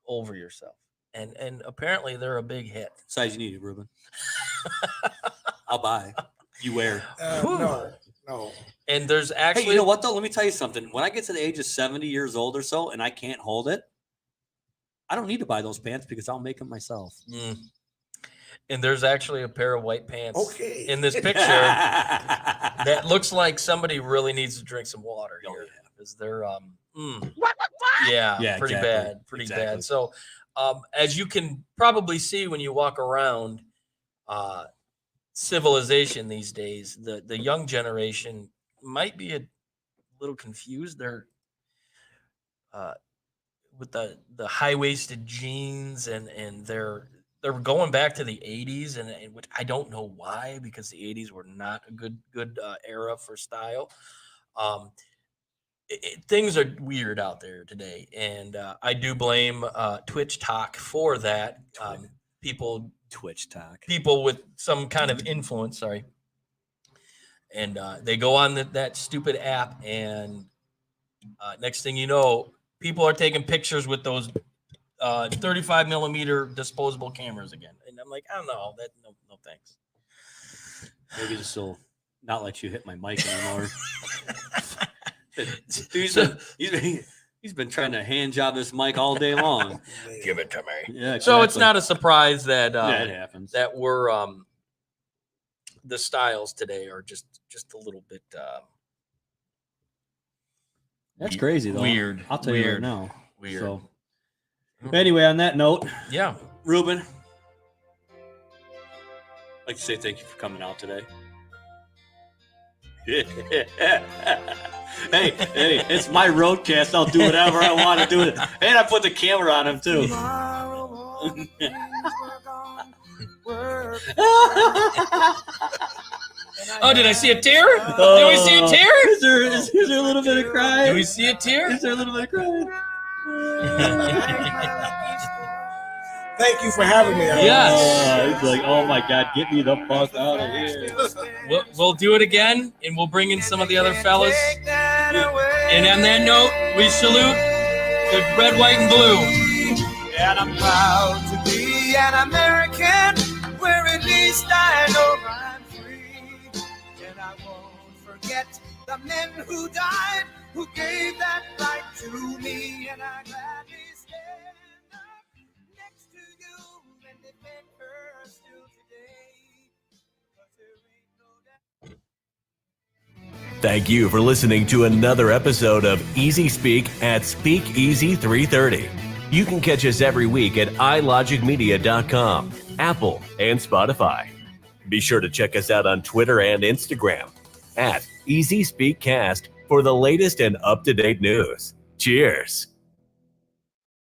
over yourself, and apparently they're a big hit. Size you need, Ruben. I'll buy. You wear. Whew. No. And there's Hey, actually you know what though? Let me tell you something. When I get to the age of 70 years old or so and I can't hold it, I don't need to buy those pants because I'll make them myself. And there's actually a pair of white pants Okay. in this picture that looks like somebody really needs to drink some water Oh, here yeah. because they're Yeah, pretty exactly. pretty bad. So as you can probably see when you walk around civilization these days, the young generation might be a little confused. They're with the high-waisted jeans and they're going back to the 80s and which I don't know why, because the 80s were not a good era for style. Things are weird out there today, and I do blame Twitch talk for that. Twitch talk. People with some kind of influence, sorry, and they go on that stupid app, and next thing you know, people are taking pictures with those 35 millimeter disposable cameras again, and I'm like, I don't know, that no thanks. Maybe this will not let you hit my mic anymore. He's been trying to hand job this mic all day long. Give it to me. Yeah. So it's exactly. not a surprise that Yeah, it happens. that we're the styles today are just a little bit That's crazy though. weird. I'll tell you right now. Weird. So anyway, on that note, Yeah. Ruben, I'd like to say thank you for coming out today. hey, it's my roadcast. I'll do whatever I want to do it. And I put the camera on him too. Oh, did I see a tear? Did we see a tear? Is there a little bit of crying? Did we see a tear? Is there a little bit of crying? Thank you for having me. Yes. He's like, oh my God, get me the fuck out of here. We'll do it again, and we'll bring in some of the other fellas. And on that note, we salute the red, white, and blue. And I'm proud to be an American, where at least I know I'm free. And I won't forget the men who died, who gave that right to me. And I gladly stand up next to you and defend her still today. 'Cause there ain't no doubt. Thank you for listening to another episode of Easyspeak at Speakeasy 330. You can catch us every week at ilogicmedia.com, Apple, and Spotify. Be sure to check us out on Twitter and Instagram at Easyspeakcast for the latest and up-to-date news. Cheers.